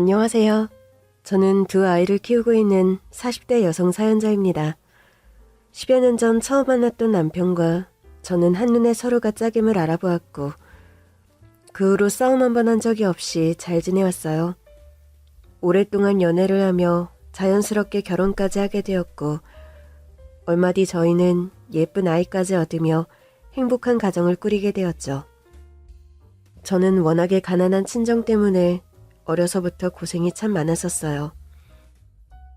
안녕하세요. 저는 두 아이를 키우고 있는 40대 여성 사연자입니다. 10여 년 전 처음 만났던 남편과 저는 한눈에 서로가 짝임을 알아보았고 그 후로 싸움 한 번 한 적이 없이 잘 지내왔어요. 오랫동안 연애를 하며 자연스럽게 결혼까지 하게 되었고 얼마 뒤 저희는 예쁜 아이까지 얻으며 행복한 가정을 꾸리게 되었죠. 저는 워낙에 가난한 친정 때문에 어려서부터 고생이 참 많았었어요.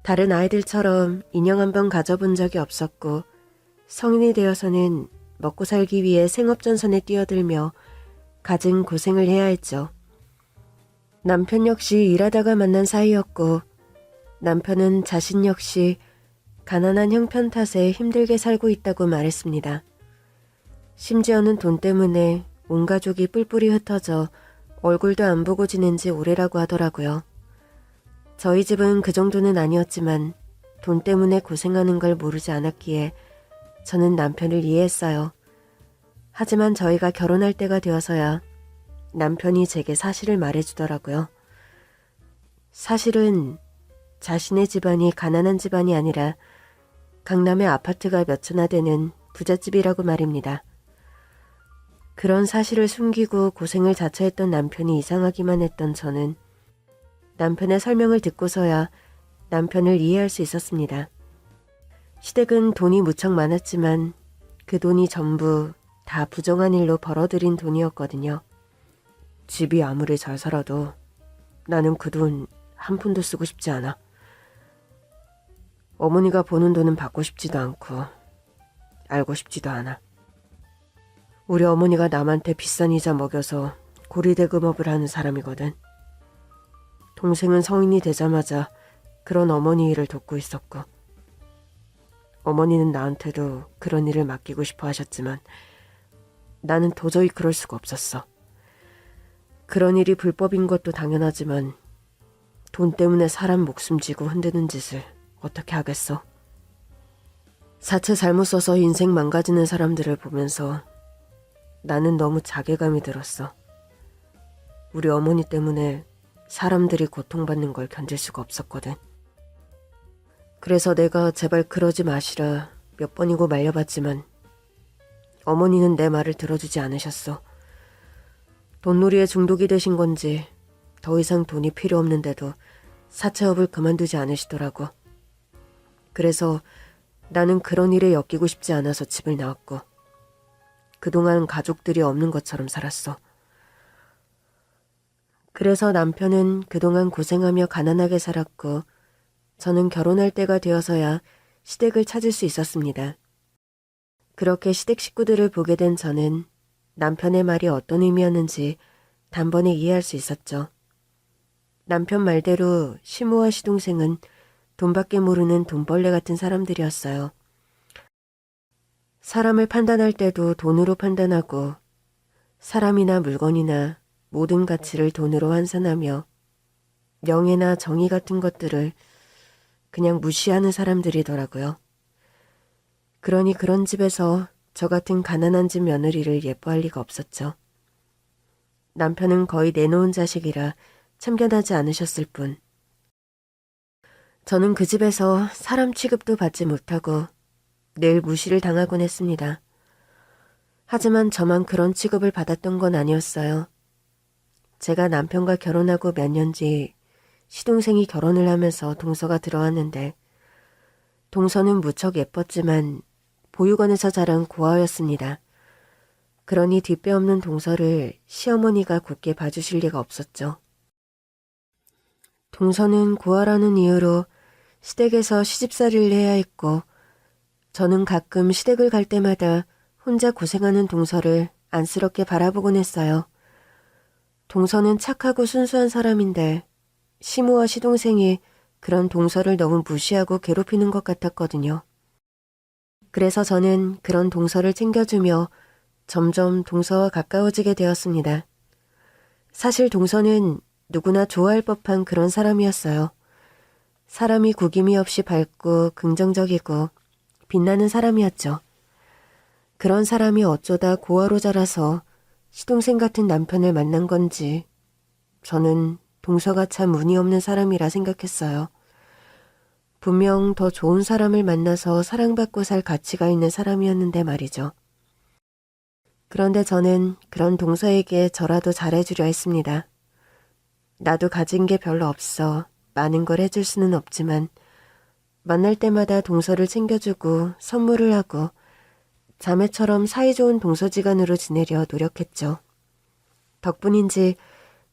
다른 아이들처럼 인형 한 번 가져본 적이 없었고 성인이 되어서는 먹고 살기 위해 생업전선에 뛰어들며 갖은 고생을 해야 했죠. 남편 역시 일하다가 만난 사이였고 남편은 자신 역시 가난한 형편 탓에 힘들게 살고 있다고 말했습니다. 심지어는 돈 때문에 온 가족이 뿔뿔이 흩어져 얼굴도 안 보고 지낸 지 오래라고 하더라고요. 저희 집은 그 정도는 아니었지만 돈 때문에 고생하는 걸 모르지 않았기에 저는 남편을 이해했어요. 하지만 저희가 결혼할 때가 되어서야 남편이 제게 사실을 말해주더라고요. 사실은 자신의 집안이 가난한 집안이 아니라 강남의 아파트가 몇 채나 되는 부잣집이라고 말입니다. 그런 사실을 숨기고 고생을 자처했던 남편이 이상하기만 했던 저는 남편의 설명을 듣고서야 남편을 이해할 수 있었습니다. 시댁은 돈이 무척 많았지만 그 돈이 전부 다 부정한 일로 벌어들인 돈이었거든요. 집이 아무리 잘 살아도 나는 그 돈 한 푼도 쓰고 싶지 않아. 어머니가 버는 돈은 받고 싶지도 않고 알고 싶지도 않아. 우리 어머니가 남한테 비싼 이자 먹여서 고리대금업을 하는 사람이거든. 동생은 성인이 되자마자 그런 어머니 일을 돕고 있었고 어머니는 나한테도 그런 일을 맡기고 싶어 하셨지만 나는 도저히 그럴 수가 없었어. 그런 일이 불법인 것도 당연하지만 돈 때문에 사람 목숨 지고 흔드는 짓을 어떻게 하겠어. 사채 잘못 써서 인생 망가지는 사람들을 보면서 나는 너무 자괴감이 들었어. 우리 어머니 때문에 사람들이 고통받는 걸 견딜 수가 없었거든. 그래서 내가 제발 그러지 마시라 몇 번이고 말려봤지만 어머니는 내 말을 들어주지 않으셨어. 돈놀이에 중독이 되신 건지 더 이상 돈이 필요 없는데도 사채업을 그만두지 않으시더라고. 그래서 나는 그런 일에 엮이고 싶지 않아서 집을 나왔고 그동안 가족들이 없는 것처럼 살았어. 그래서 남편은 그동안 고생하며 가난하게 살았고 저는 결혼할 때가 되어서야 시댁을 찾을 수 있었습니다. 그렇게 시댁 식구들을 보게 된 저는 남편의 말이 어떤 의미였는지 단번에 이해할 수 있었죠. 남편 말대로 시모와 시동생은 돈밖에 모르는 돈벌레 같은 사람들이었어요. 사람을 판단할 때도 돈으로 판단하고 사람이나 물건이나 모든 가치를 돈으로 환산하며 명예나 정의 같은 것들을 그냥 무시하는 사람들이더라고요. 그러니 그런 집에서 저 같은 가난한 집 며느리를 예뻐할 리가 없었죠. 남편은 거의 내놓은 자식이라 참견하지 않으셨을 뿐. 저는 그 집에서 사람 취급도 받지 못하고 늘 무시를 당하곤 했습니다. 하지만 저만 그런 취급을 받았던 건 아니었어요. 제가 남편과 결혼하고 몇 년 뒤 시동생이 결혼을 하면서 동서가 들어왔는데 동서는 무척 예뻤지만 보육원에서 자란 고아였습니다. 그러니 뒷배 없는 동서를 시어머니가 굳게 봐주실 리가 없었죠. 동서는 고아라는 이유로 시댁에서 시집살이를 해야 했고 저는 가끔 시댁을 갈 때마다 혼자 고생하는 동서를 안쓰럽게 바라보곤 했어요. 동서는 착하고 순수한 사람인데 시모와 시동생이 그런 동서를 너무 무시하고 괴롭히는 것 같았거든요. 그래서 저는 그런 동서를 챙겨주며 점점 동서와 가까워지게 되었습니다. 사실 동서는 누구나 좋아할 법한 그런 사람이었어요. 사람이 구김이 없이 밝고 긍정적이고 빛나는 사람이었죠. 그런 사람이 어쩌다 고아로 자라서 시동생 같은 남편을 만난 건지 저는 동서가 참 운이 없는 사람이라 생각했어요. 분명 더 좋은 사람을 만나서 사랑받고 살 가치가 있는 사람이었는데 말이죠. 그런데 저는 그런 동서에게 저라도 잘해주려 했습니다. 나도 가진 게 별로 없어 많은 걸 해줄 수는 없지만 만날 때마다 동서를 챙겨주고 선물을 하고 자매처럼 사이좋은 동서지간으로 지내려 노력했죠. 덕분인지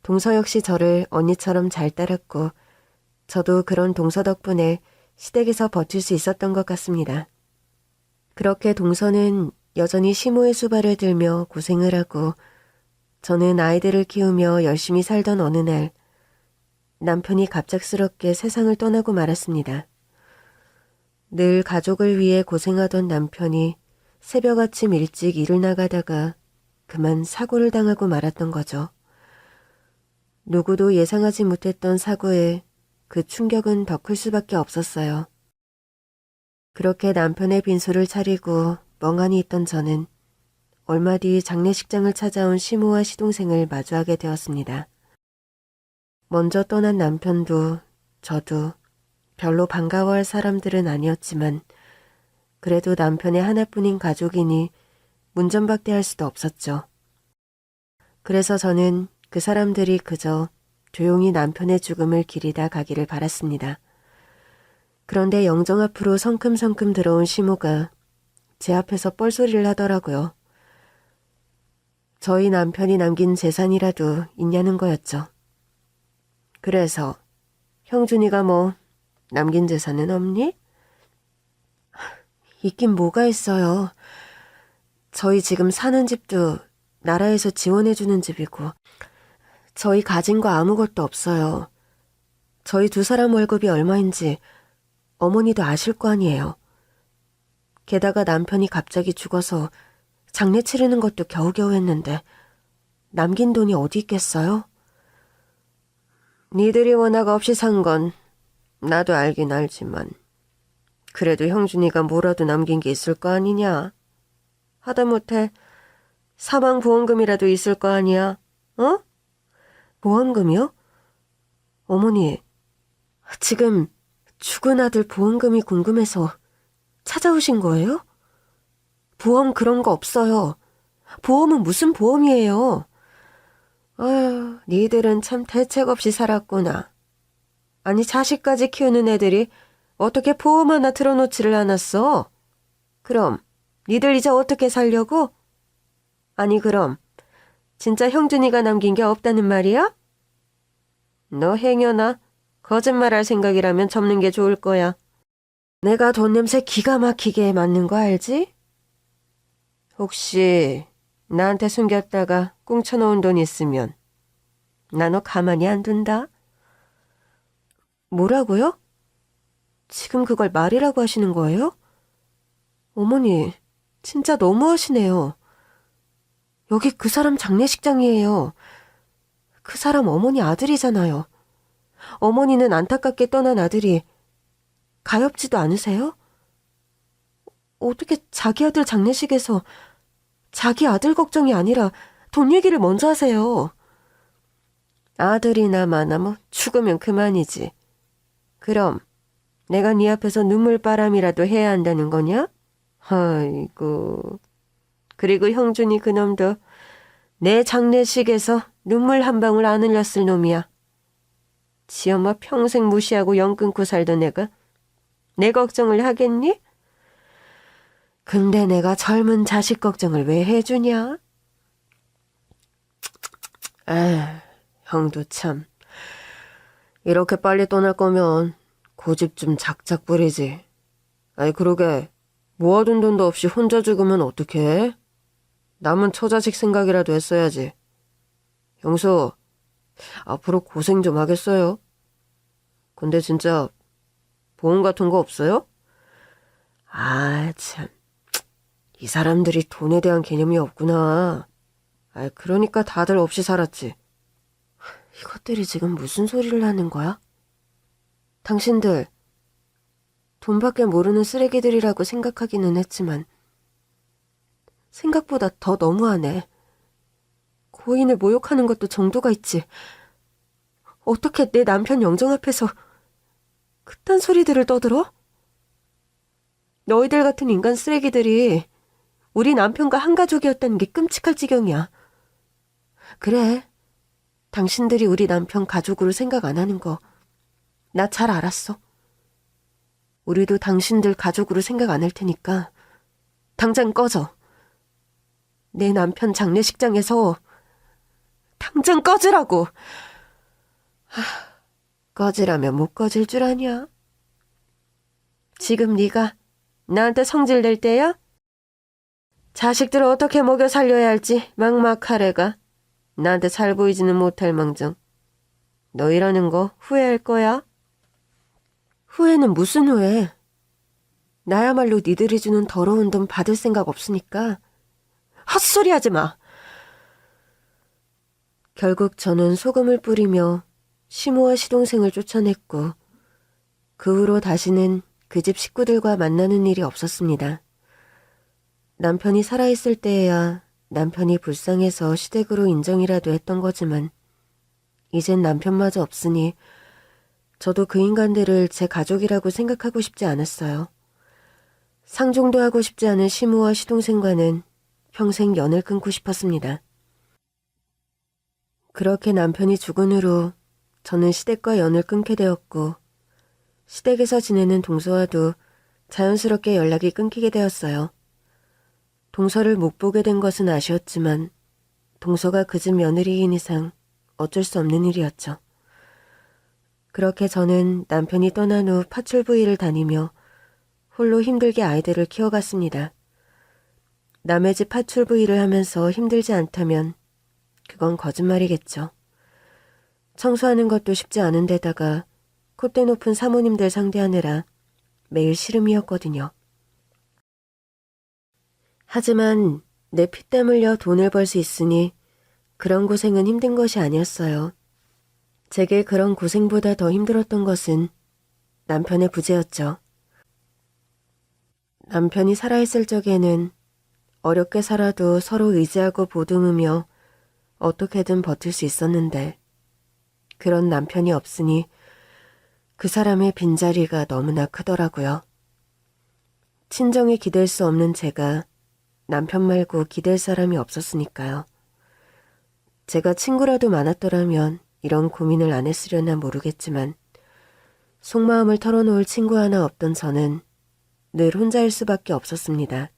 동서 역시 저를 언니처럼 잘 따랐고 저도 그런 동서 덕분에 시댁에서 버틸 수 있었던 것 같습니다. 그렇게 동서는 여전히 시모의 수발을 들며 고생을 하고 저는 아이들을 키우며 열심히 살던 어느 날 남편이 갑작스럽게 세상을 떠나고 말았습니다. 늘 가족을 위해 고생하던 남편이 새벽 아침 일찍 일을 나가다가 그만 사고를 당하고 말았던 거죠. 누구도 예상하지 못했던 사고에 그 충격은 더 클 수밖에 없었어요. 그렇게 남편의 빈소를 차리고 멍하니 있던 저는 얼마 뒤 장례식장을 찾아온 시모와 시동생을 마주하게 되었습니다. 먼저 떠난 남편도 저도 별로 반가워할 사람들은 아니었지만 그래도 남편의 하나뿐인 가족이니 문전박대할 수도 없었죠. 그래서 저는 그 사람들이 그저 조용히 남편의 죽음을 기리다 가기를 바랐습니다. 그런데 영정 앞으로 성큼성큼 들어온 시모가 제 앞에서 뻘소리를 하더라고요. 저희 남편이 남긴 재산이라도 있냐는 거였죠. 그래서 형준이가 뭐 남긴 재산은 없니? 있긴 뭐가 있어요. 저희 지금 사는 집도 나라에서 지원해주는 집이고 저희 가진 거 아무것도 없어요. 저희 두 사람 월급이 얼마인지 어머니도 아실 거 아니에요. 게다가 남편이 갑자기 죽어서 장례 치르는 것도 겨우겨우 했는데 남긴 돈이 어디 있겠어요? 니들이 워낙 없이 산 건 나도 알긴 알지만 그래도 형준이가 뭐라도 남긴 게 있을 거 아니냐? 하다못해 사망보험금이라도 있을 거 아니야? 어? 보험금이요? 어머니, 지금 죽은 아들 보험금이 궁금해서 찾아오신 거예요? 보험 그런 거 없어요. 보험은 무슨 보험이에요? 아휴, 니들은 참 대책 없이 살았구나. 아니, 자식까지 키우는 애들이 어떻게 보험 하나 틀어놓지를 않았어? 그럼 니들 이제 어떻게 살려고? 아니 그럼 진짜 형준이가 남긴 게 없다는 말이야? 너 행여나 거짓말할 생각이라면 접는 게 좋을 거야. 내가 돈 냄새 기가 막히게 맡는 거 알지? 혹시 나한테 숨겼다가 꽁쳐놓은 돈 있으면 나 너 가만히 안 둔다? 뭐라고요? 지금 그걸 말이라고 하시는 거예요? 어머니, 진짜 너무하시네요. 여기 그 사람 장례식장이에요. 그 사람 어머니 아들이잖아요. 어머니는 안타깝게 떠난 아들이 가엾지도 않으세요? 어떻게 자기 아들 장례식에서 자기 아들 걱정이 아니라 돈 얘기를 먼저 하세요. 아들이나 마나 뭐 죽으면 그만이지. 그럼 내가 네 앞에서 눈물바람이라도 해야 한다는 거냐? 아이고. 그리고 형준이 그놈도 내 장례식에서 눈물 한 방울 안 흘렸을 놈이야. 지 엄마 평생 무시하고 영 끊고 살던 애가 내 걱정을 하겠니? 근데 내가 젊은 자식 걱정을 왜 해주냐? 에휴, 형도 참. 이렇게 빨리 떠날 거면 고집 좀 작작 부리지. 아이 그러게 모아둔 돈도 없이 혼자 죽으면 어떡해? 남은 처자식 생각이라도 했어야지. 형수, 앞으로 고생 좀 하겠어요. 근데 진짜 보험 같은 거 없어요? 아, 참. 이 사람들이 돈에 대한 개념이 없구나. 아, 그러니까 다들 없이 살았지. 이것들이 지금 무슨 소리를 하는 거야? 당신들 돈밖에 모르는 쓰레기들이라고 생각하기는 했지만 생각보다 더 너무하네. 고인을 모욕하는 것도 정도가 있지. 어떻게 내 남편 영정 앞에서 그딴 소리들을 떠들어? 너희들 같은 인간 쓰레기들이 우리 남편과 한 가족이었다는 게 끔찍할 지경이야. 그래, 당신들이 우리 남편 가족으로 생각 안 하는 거 나 잘 알았어. 우리도 당신들 가족으로 생각 안 할 테니까 당장 꺼져. 내 남편 장례식장에서 당장 꺼지라고. 꺼지라면 못 꺼질 줄 아냐? 지금 네가 나한테 성질 낼 때야? 자식들을 어떻게 먹여 살려야 할지 막막하래가. 나한테 잘 보이지는 못할 망정. 너 이러는 거 후회할 거야? 후회는 무슨 후회? 나야말로 니들이 주는 더러운 돈 받을 생각 없으니까 헛소리 하지 마. 결국 저는 소금을 뿌리며 시모와 시동생을 쫓아냈고 그 후로 다시는 그 집 식구들과 만나는 일이 없었습니다. 남편이 살아있을 때에야 남편이 불쌍해서 시댁으로 인정이라도 했던 거지만 이젠 남편마저 없으니 저도 그 인간들을 제 가족이라고 생각하고 싶지 않았어요. 상종도 하고 싶지 않은 시모와 시동생과는 평생 연을 끊고 싶었습니다. 그렇게 남편이 죽은 후로 저는 시댁과 연을 끊게 되었고 시댁에서 지내는 동서와도 자연스럽게 연락이 끊기게 되었어요. 동서를 못 보게 된 것은 아쉬웠지만 동서가 그 집 며느리인 이상 어쩔 수 없는 일이었죠. 그렇게 저는 남편이 떠난 후 파출부일을 다니며 홀로 힘들게 아이들을 키워갔습니다. 남의 집 파출부일을 하면서 힘들지 않다면 그건 거짓말이겠죠. 청소하는 것도 쉽지 않은 데다가 콧대 높은 사모님들 상대하느라 매일 시름이었거든요. 하지만 내 피땀 흘려 돈을 벌 수 있으니 그런 고생은 힘든 것이 아니었어요. 제게 그런 고생보다 더 힘들었던 것은 남편의 부재였죠. 남편이 살아있을 적에는 어렵게 살아도 서로 의지하고 보듬으며 어떻게든 버틸 수 있었는데 그런 남편이 없으니 그 사람의 빈자리가 너무나 크더라고요. 친정에 기댈 수 없는 제가 남편 말고 기댈 사람이 없었으니까요. 제가 친구라도 많았더라면 이런 고민을 안 했으려나 모르겠지만 속마음을 털어놓을 친구 하나 없던 저는 늘 혼자일 수밖에 없었습니다.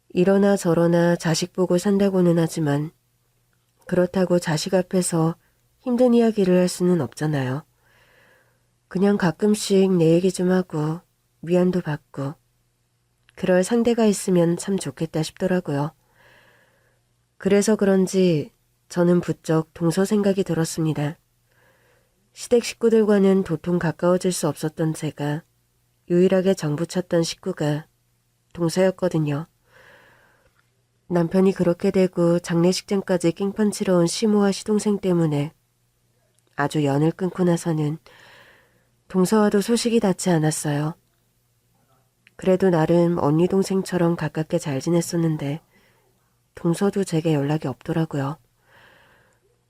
이러나 저러나 자식 보고 산다고는 하지만 그렇다고 자식 앞에서 힘든 이야기를 할 수는 없잖아요. 그냥 가끔씩 내 얘기 좀 하고 위안도 받고 그럴 상대가 있으면 참 좋겠다 싶더라고요. 그래서 그런지 저는 부쩍 동서 생각이 들었습니다. 시댁 식구들과는 도통 가까워질 수 없었던 제가 유일하게 정붙였던 식구가 동서였거든요. 남편이 그렇게 되고 장례식장까지 깽판 치러 온 시모와 시동생 때문에 아주 연을 끊고 나서는 동서와도 소식이 닿지 않았어요. 그래도 나름 언니 동생처럼 가깝게 잘 지냈었는데 동서도 제게 연락이 없더라고요.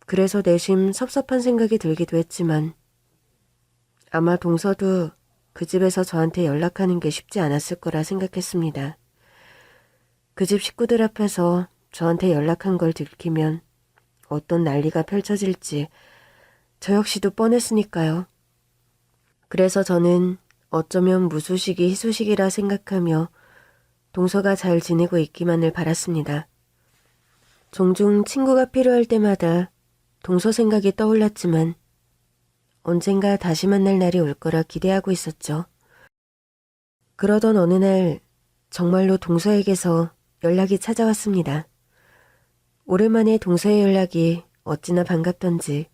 그래서 내심 섭섭한 생각이 들기도 했지만 아마 동서도 그 집에서 저한테 연락하는 게 쉽지 않았을 거라 생각했습니다. 그 집 식구들 앞에서 저한테 연락한 걸 들키면 어떤 난리가 펼쳐질지 저 역시도 뻔했으니까요. 그래서 저는 어쩌면 무소식이 희소식이라 생각하며 동서가 잘 지내고 있기만을 바랐습니다. 종종 친구가 필요할 때마다 동서 생각이 떠올랐지만 언젠가 다시 만날 날이 올 거라 기대하고 있었죠. 그러던 어느 날 정말로 동서에게서 연락이 찾아왔습니다. 오랜만에 동서의 연락이 어찌나 반갑던지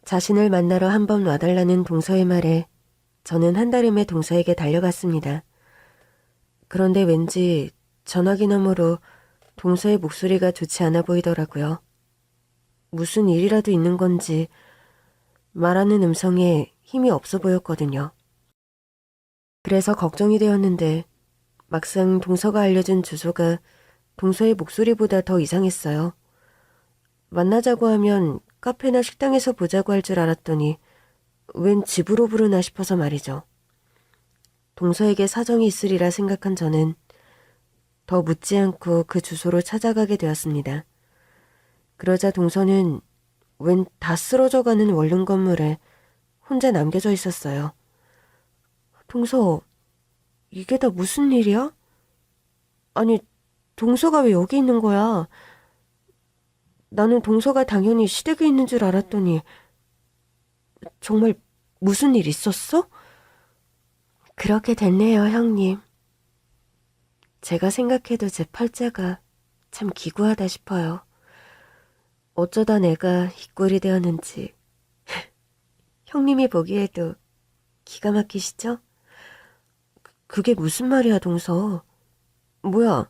자신을 만나러 한번 와달라는 동서의 말에 저는 한달음에 동서에게 달려갔습니다. 그런데 왠지 전화기 너머로 동서의 목소리가 좋지 않아 보이더라고요. 무슨 일이라도 있는 건지 말하는 음성에 힘이 없어 보였거든요. 그래서 걱정이 되었는데 막상 동서가 알려준 주소가 동서의 목소리보다 더 이상했어요. 만나자고 하면 카페나 식당에서 보자고 할 줄 알았더니 웬 집으로 부르나 싶어서 말이죠. 동서에게 사정이 있으리라 생각한 저는 더 묻지 않고 그 주소로 찾아가게 되었습니다. 그러자 동서는 웬 다 쓰러져가는 원룸 건물에 혼자 남겨져 있었어요. 동서, 이게 다 무슨 일이야? 아니, 동서가 왜 여기 있는 거야? 나는 동서가 당연히 시댁에 있는 줄 알았더니 정말 무슨 일 있었어? 그렇게 됐네요, 형님. 제가 생각해도 제 팔자가 참 기구하다 싶어요. 어쩌다 내가 이 꼴이 되었는지. 형님이 보기에도 기가 막히시죠? 그게 무슨 말이야, 동서. 뭐야,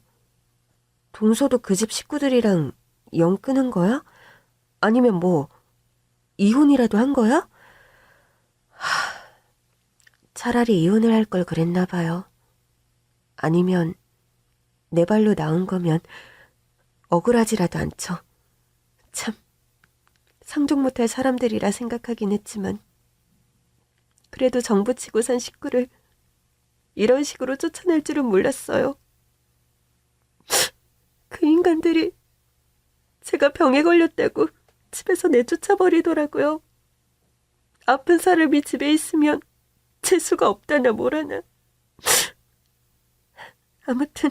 동서도 그 집 식구들이랑 영 끊은 거야? 아니면 뭐 이혼이라도 한 거야? 차라리 이혼을 할 걸 그랬나 봐요. 아니면 내 발로 나온 거면 억울하지라도 않죠. 참, 상종 못할 사람들이라 생각하긴 했지만 그래도 정부치고 산 식구를 이런 식으로 쫓아낼 줄은 몰랐어요. 그 인간들이 제가 병에 걸렸다고 집에서 내쫓아버리더라고요. 아픈 사람이 집에 있으면 재수가 없다나 뭐라나. 아무튼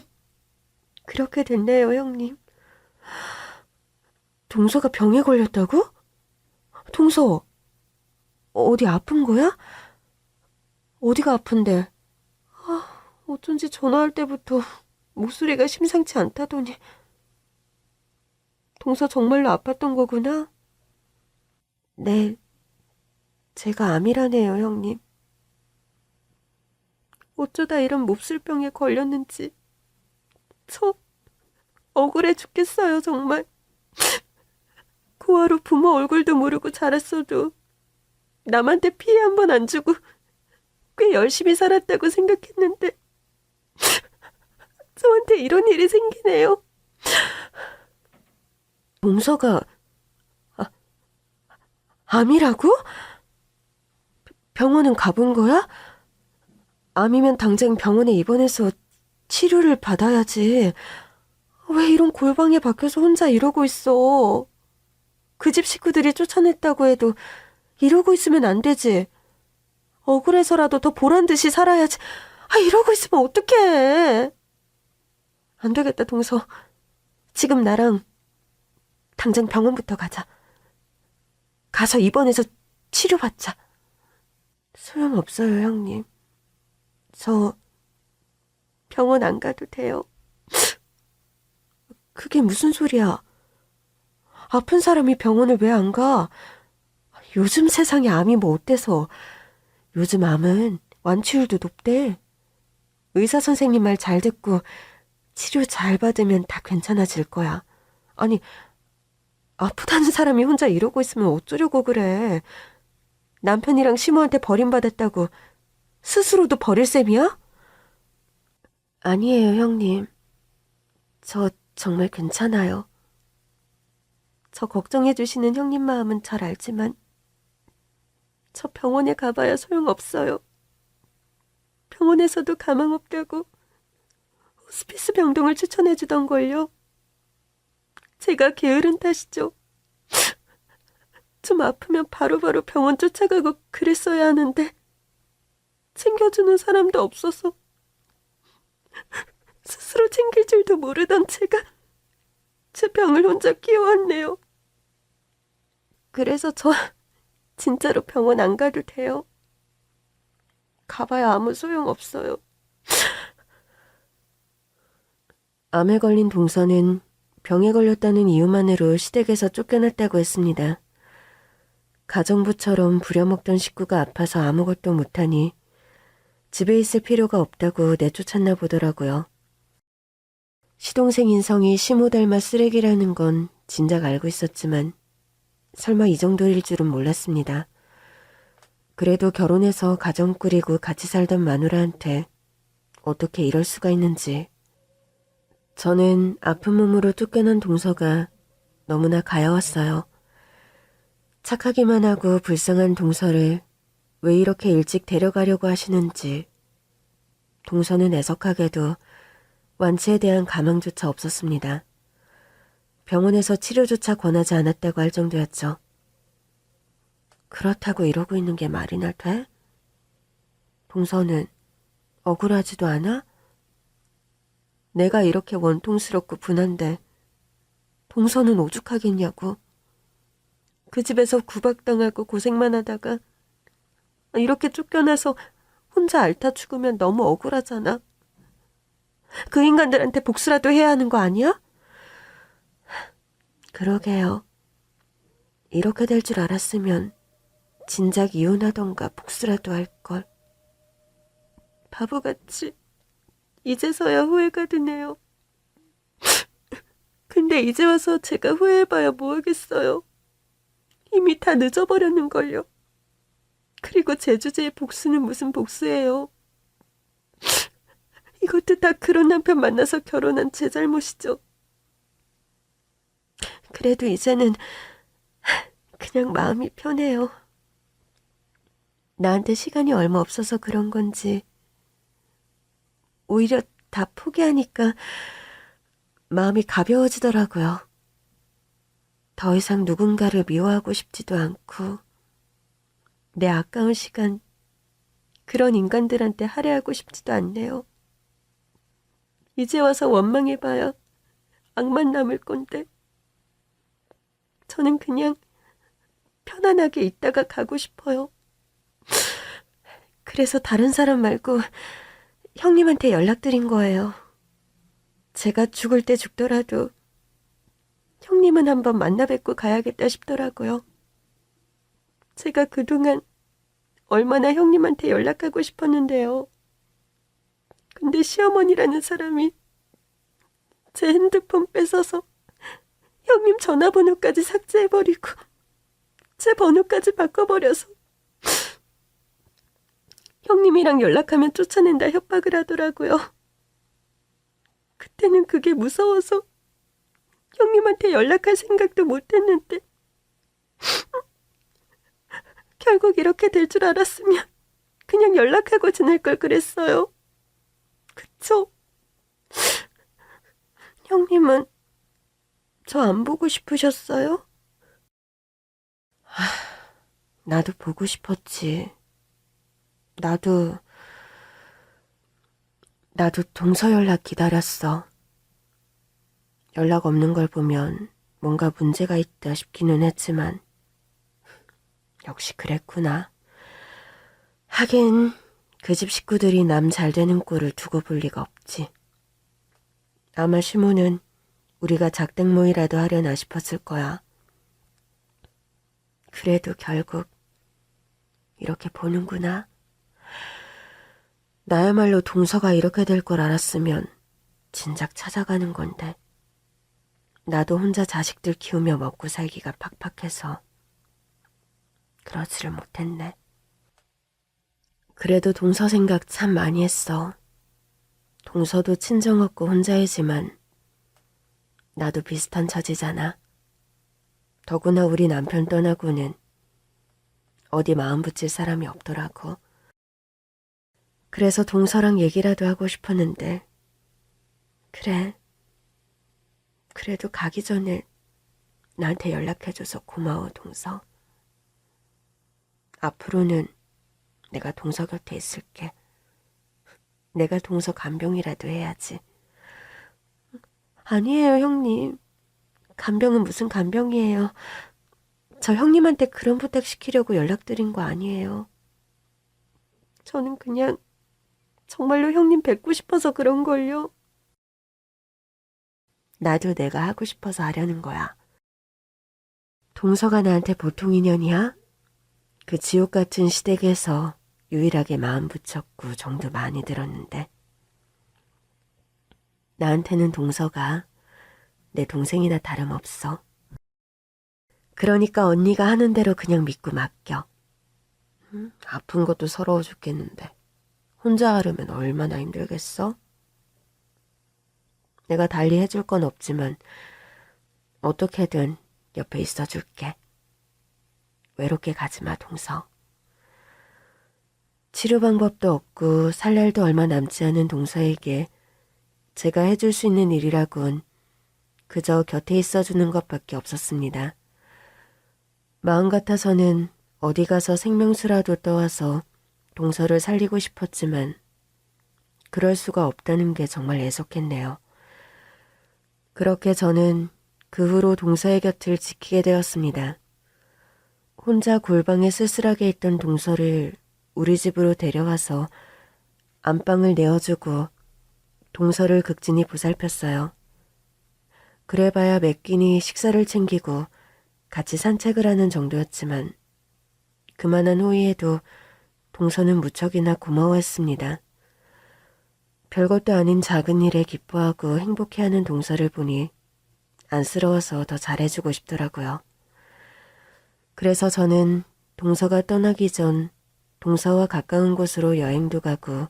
그렇게 됐네요, 형님. 동서가 병에 걸렸다고? 동서, 어디 아픈 거야? 어디가 아픈데? 어쩐지 전화할 때부터 목소리가 심상치 않다더니. 동서 정말로 아팠던 거구나? 네, 제가 암이라네요, 형님. 어쩌다 이런 몹쓸병에 걸렸는지 저 억울해 죽겠어요, 정말. 고아로 부모 얼굴도 모르고 자랐어도 남한테 피해 한 번 안 주고 꽤 열심히 살았다고 생각했는데 저한테 이런 일이 생기네요. 동서가 암이라고? 병원은 가본 거야? 암이면 당장 병원에 입원해서 치료를 받아야지. 왜 이런 골방에 박혀서 혼자 이러고 있어? 그 집 식구들이 쫓아냈다고 해도 이러고 있으면 안 되지. 억울해서라도 더 보란 듯이 살아야지. 이러고 있으면 어떡해. 안 되겠다, 동서. 지금 나랑 당장 병원부터 가자. 가서 입원해서 치료받자. 소용없어요, 형님. 저 병원 안 가도 돼요. 그게 무슨 소리야? 아픈 사람이 병원을 왜 안 가? 요즘 세상에 암이 뭐 어때서. 요즘 암은 완치율도 높대. 의사 선생님 말 잘 듣고 치료 잘 받으면 다 괜찮아질 거야. 아니, 아프다는 사람이 혼자 이러고 있으면 어쩌려고 그래. 남편이랑 시모한테 버림받았다고 스스로도 버릴 셈이야? 아니에요, 형님. 저 정말 괜찮아요. 저 걱정해주시는 형님 마음은 잘 알지만 저 병원에 가봐야 소용없어요. 병원에서도 가망 없다고 호스피스 병동을 추천해주던걸요. 제가 게으른 탓이죠. 좀 아프면 바로바로 병원 쫓아가고 그랬어야 하는데 챙겨주는 사람도 없어서 스스로 챙길 줄도 모르던 제가 제 병을 혼자 키워왔네요. 그래서 저 진짜로 병원 안 가도 돼요. 가봐야 아무 소용없어요. 암에 걸린 동서는 병에 걸렸다는 이유만으로 시댁에서 쫓겨났다고 했습니다. 가정부처럼 부려먹던 식구가 아파서 아무것도 못하니 집에 있을 필요가 없다고 내쫓았나 보더라고요. 시동생 인성이 시모 닮아 쓰레기라는 건 진작 알고 있었지만 설마 이 정도일 줄은 몰랐습니다. 그래도 결혼해서 가정 꾸리고 같이 살던 마누라한테 어떻게 이럴 수가 있는지. 저는 아픈 몸으로 쫓겨난 동서가 너무나 가여웠어요. 착하기만 하고 불쌍한 동서를 왜 이렇게 일찍 데려가려고 하시는지 동서는 애석하게도 완치에 대한 가망조차 없었습니다. 병원에서 치료조차 권하지 않았다고 할 정도였죠. 그렇다고 이러고 있는 게 말이나 돼? 동서는 억울하지도 않아? 내가 이렇게 원통스럽고 분한데 동서는 오죽하겠냐고. 그 집에서 구박당하고 고생만 하다가 이렇게 쫓겨나서 혼자 앓다 죽으면 너무 억울하잖아. 그 인간들한테 복수라도 해야 하는 거 아니야? 그러게요. 이렇게 될 줄 알았으면 진작 이혼하던가 복수라도 할걸. 바보같이 이제서야 후회가 드네요. 근데 이제 와서 제가 후회해봐야 뭐하겠어요. 이미 다 늦어버렸는걸요. 그리고 제 주제의 복수는 무슨 복수예요. 이것도 다 그런 남편 만나서 결혼한 제 잘못이죠. 그래도 이제는 그냥 마음이 편해요. 나한테 시간이 얼마 없어서 그런 건지 오히려 다 포기하니까 마음이 가벼워지더라고요. 더 이상 누군가를 미워하고 싶지도 않고 내 아까운 시간 그런 인간들한테 할애하고 싶지도 않네요. 이제 와서 원망해봐야 악만 남을 건데 저는 그냥 편안하게 있다가 가고 싶어요. 그래서 다른 사람 말고 형님한테 연락드린 거예요. 제가 죽을 때 죽더라도 형님은 한번 만나 뵙고 가야겠다 싶더라고요. 제가 그동안 얼마나 형님한테 연락하고 싶었는데요. 근데 시어머니라는 사람이 제 핸드폰 뺏어서 형님 전화번호까지 삭제해버리고 제 번호까지 바꿔버려서 형님이랑 연락하면 쫓아낸다 협박을 하더라고요. 그때는 그게 무서워서 형님한테 연락할 생각도 못했는데 결국 이렇게 될 줄 알았으면 그냥 연락하고 지낼 걸 그랬어요. 그쵸? 형님은 저 안 보고 싶으셨어요? 나도 보고 싶었지. 나도 동서 연락 기다렸어. 연락 없는 걸 보면 뭔가 문제가 있다 싶기는 했지만 역시 그랬구나. 하긴 그 집 식구들이 남 잘 되는 꼴을 두고 볼 리가 없지. 아마 시모는 우리가 작땡모이라도 하려나 싶었을 거야. 그래도 결국 이렇게 보는구나. 나야말로 동서가 이렇게 될 걸 알았으면 진작 찾아가는 건데 나도 혼자 자식들 키우며 먹고 살기가 팍팍해서 그러지를 못했네. 그래도 동서 생각 참 많이 했어. 동서도 친정 없고 혼자이지만 나도 비슷한 처지잖아. 더구나 우리 남편 떠나고는 어디 마음 붙일 사람이 없더라고. 그래서 동서랑 얘기라도 하고 싶었는데 그래. 그래도 가기 전에 나한테 연락해줘서 고마워, 동서. 앞으로는 내가 동서 곁에 있을게. 내가 동서 간병이라도 해야지. 아니에요, 형님. 간병은 무슨 간병이에요. 저 형님한테 그런 부탁 시키려고 연락드린 거 아니에요. 저는 그냥 정말로 형님 뵙고 싶어서 그런걸요. 나도 내가 하고 싶어서 하려는 거야. 동서가 나한테 보통 인연이야? 그 지옥 같은 시댁에서 유일하게 마음 붙였고 정도 많이 들었는데 나한테는 동서가 내 동생이나 다름없어. 그러니까 언니가 하는 대로 그냥 믿고 맡겨. 아픈 것도 서러워 죽겠는데 혼자 하려면 얼마나 힘들겠어? 내가 달리 해줄 건 없지만 어떻게든 옆에 있어줄게. 외롭게 가지마, 동서. 치료 방법도 없고 살 날도 얼마 남지 않은 동서에게 제가 해줄 수 있는 일이라곤 그저 곁에 있어주는 것밖에 없었습니다. 마음 같아서는 어디 가서 생명수라도 떠와서 동서를 살리고 싶었지만 그럴 수가 없다는 게 정말 애석했네요. 그렇게 저는 그 후로 동서의 곁을 지키게 되었습니다. 혼자 골방에 쓸쓸하게 있던 동서를 우리 집으로 데려와서 안방을 내어주고 동서를 극진히 보살폈어요. 그래봐야 몇 끼니 식사를 챙기고 같이 산책을 하는 정도였지만 그만한 호의에도 동서는 무척이나 고마워했습니다. 별것도 아닌 작은 일에 기뻐하고 행복해하는 동서를 보니 안쓰러워서 더 잘해주고 싶더라고요. 그래서 저는 동서가 떠나기 전 동서와 가까운 곳으로 여행도 가고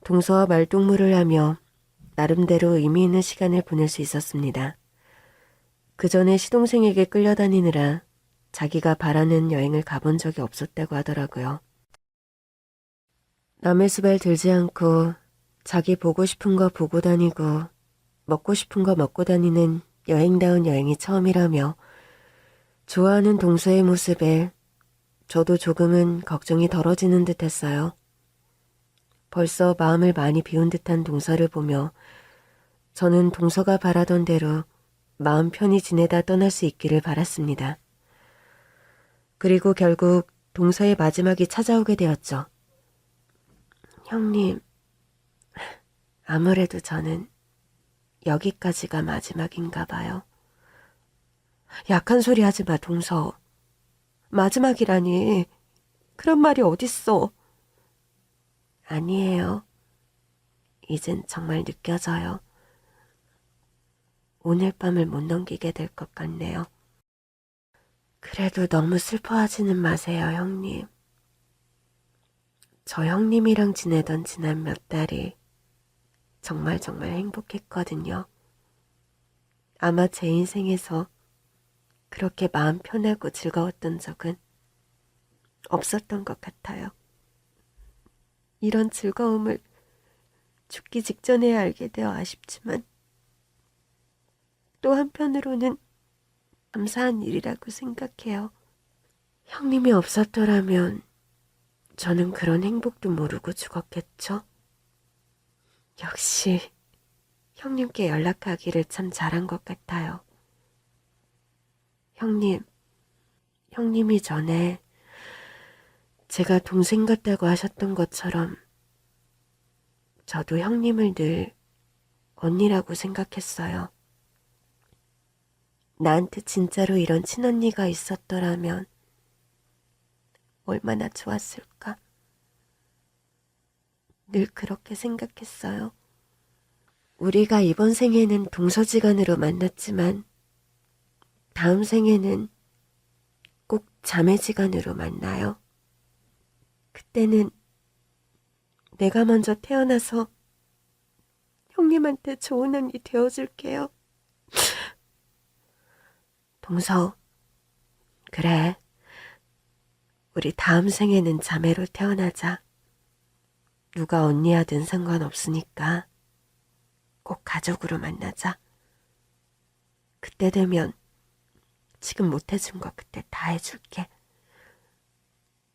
동서와 말동무를 하며 나름대로 의미 있는 시간을 보낼 수 있었습니다. 그 전에 시동생에게 끌려다니느라 자기가 바라는 여행을 가본 적이 없었다고 하더라고요. 남의 수발 들지 않고 자기 보고 싶은 거 보고 다니고 먹고 싶은 거 먹고 다니는 여행다운 여행이 처음이라며 좋아하는 동서의 모습에 저도 조금은 걱정이 덜어지는 듯 했어요. 벌써 마음을 많이 비운 듯한 동서를 보며 저는 동서가 바라던 대로 마음 편히 지내다 떠날 수 있기를 바랐습니다. 그리고 결국 동서의 마지막이 찾아오게 되었죠. 형님, 아무래도 저는 여기까지가 마지막인가 봐요. 약한 소리 하지 마, 동서. 마지막이라니. 그런 말이 어딨어. 아니에요. 이젠 정말 느껴져요. 오늘 밤을 못 넘기게 될 것 같네요. 그래도 너무 슬퍼하지는 마세요, 형님. 저 형님이랑 지내던 지난 몇 달이 정말 행복했거든요. 아마 제 인생에서 그렇게 마음 편하고 즐거웠던 적은 없었던 것 같아요. 이런 즐거움을 죽기 직전에 알게 되어 아쉽지만 또 한편으로는 감사한 일이라고 생각해요. 형님이 없었더라면 저는 그런 행복도 모르고 죽었겠죠? 역시 형님께 연락하기를 참 잘한 것 같아요. 형님이 전에 제가 동생 같다고 하셨던 것처럼 저도 형님을 늘 언니라고 생각했어요. 나한테 진짜로 이런 친언니가 있었더라면 얼마나 좋았을까. 늘 그렇게 생각했어요. 우리가 이번 생에는 동서지간으로 만났지만 다음 생에는 꼭 자매지간으로 만나요. 그때는 내가 먼저 태어나서 형님한테 좋은 언니 되어줄게요. 동서, 그래. 우리 다음 생에는 자매로 태어나자. 누가 언니하든 상관없으니까 꼭 가족으로 만나자. 그때 되면 지금 못해준 거 그때 다 해줄게.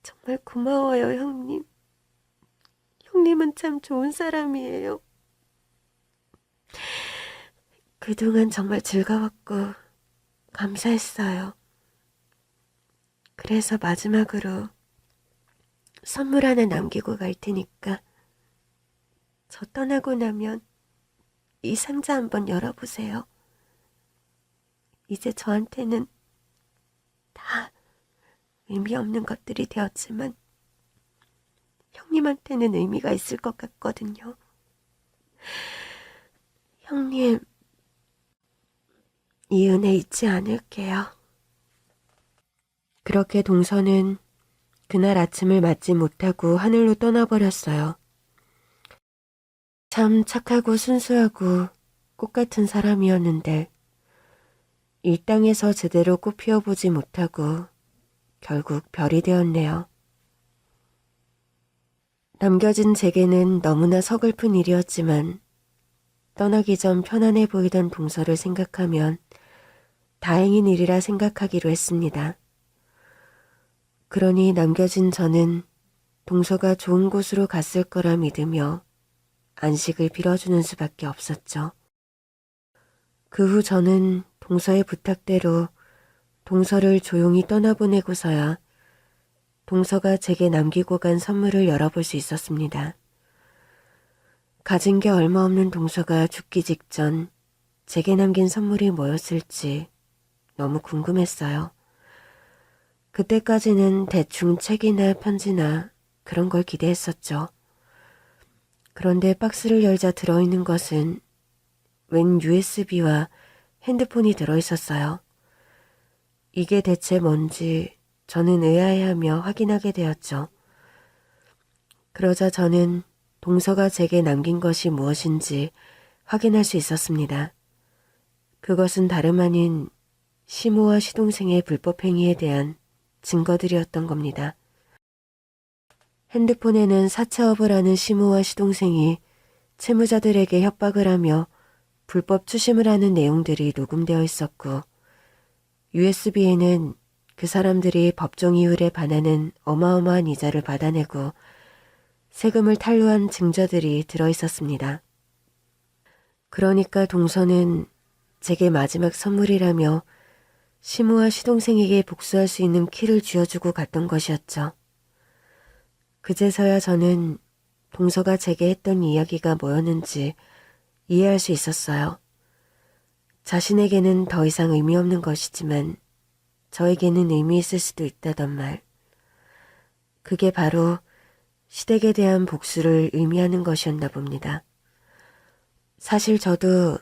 정말 고마워요, 형님. 형님은 참 좋은 사람이에요. 그동안 정말 즐거웠고 감사했어요. 그래서 마지막으로 선물 하나 남기고 갈 테니까 저 떠나고 나면 이 상자 한번 열어보세요. 이제 저한테는 다 의미 없는 것들이 되었지만 형님한테는 의미가 있을 것 같거든요. 형님, 이 은혜 잊지 않을게요. 그렇게 동서는 그날 아침을 맞지 못하고 하늘로 떠나버렸어요. 참 착하고 순수하고 꽃 같은 사람이었는데 이 땅에서 제대로 꽃 피워보지 못하고 결국 별이 되었네요. 남겨진 제게는 너무나 서글픈 일이었지만 떠나기 전 편안해 보이던 동서를 생각하면 다행인 일이라 생각하기로 했습니다. 그러니 남겨진 저는 동서가 좋은 곳으로 갔을 거라 믿으며 안식을 빌어주는 수밖에 없었죠. 그 후 저는 동서의 부탁대로 동서를 조용히 떠나보내고서야 동서가 제게 남기고 간 선물을 열어볼 수 있었습니다. 가진 게 얼마 없는 동서가 죽기 직전 제게 남긴 선물이 뭐였을지 너무 궁금했어요. 그때까지는 대충 책이나 편지나 그런 걸 기대했었죠. 그런데 박스를 열자 들어있는 것은 웬 USB와 핸드폰이 들어있었어요. 이게 대체 뭔지 저는 의아해하며 확인하게 되었죠. 그러자 저는 동서가 제게 남긴 것이 무엇인지 확인할 수 있었습니다. 그것은 다름 아닌 시모와 시동생의 불법 행위에 대한 증거들이었던 겁니다. 핸드폰에는 사채업을 하는 시모와 시동생이 채무자들에게 협박을 하며 불법 추심을 하는 내용들이 녹음되어 있었고, USB에는 그 사람들이 법정 이율에 반하는 어마어마한 이자를 받아내고 세금을 탈루한 증거들이 들어있었습니다. 그러니까 동서는 제게 마지막 선물이라며 시모와 시동생에게 복수할 수 있는 키를 쥐어주고 갔던 것이었죠. 그제서야 저는 동서가 제게 했던 이야기가 뭐였는지 이해할 수 있었어요. 자신에게는 더 이상 의미 없는 것이지만 저에게는 의미 있을 수도 있다던 말. 그게 바로 시댁에 대한 복수를 의미하는 것이었나 봅니다. 사실 저도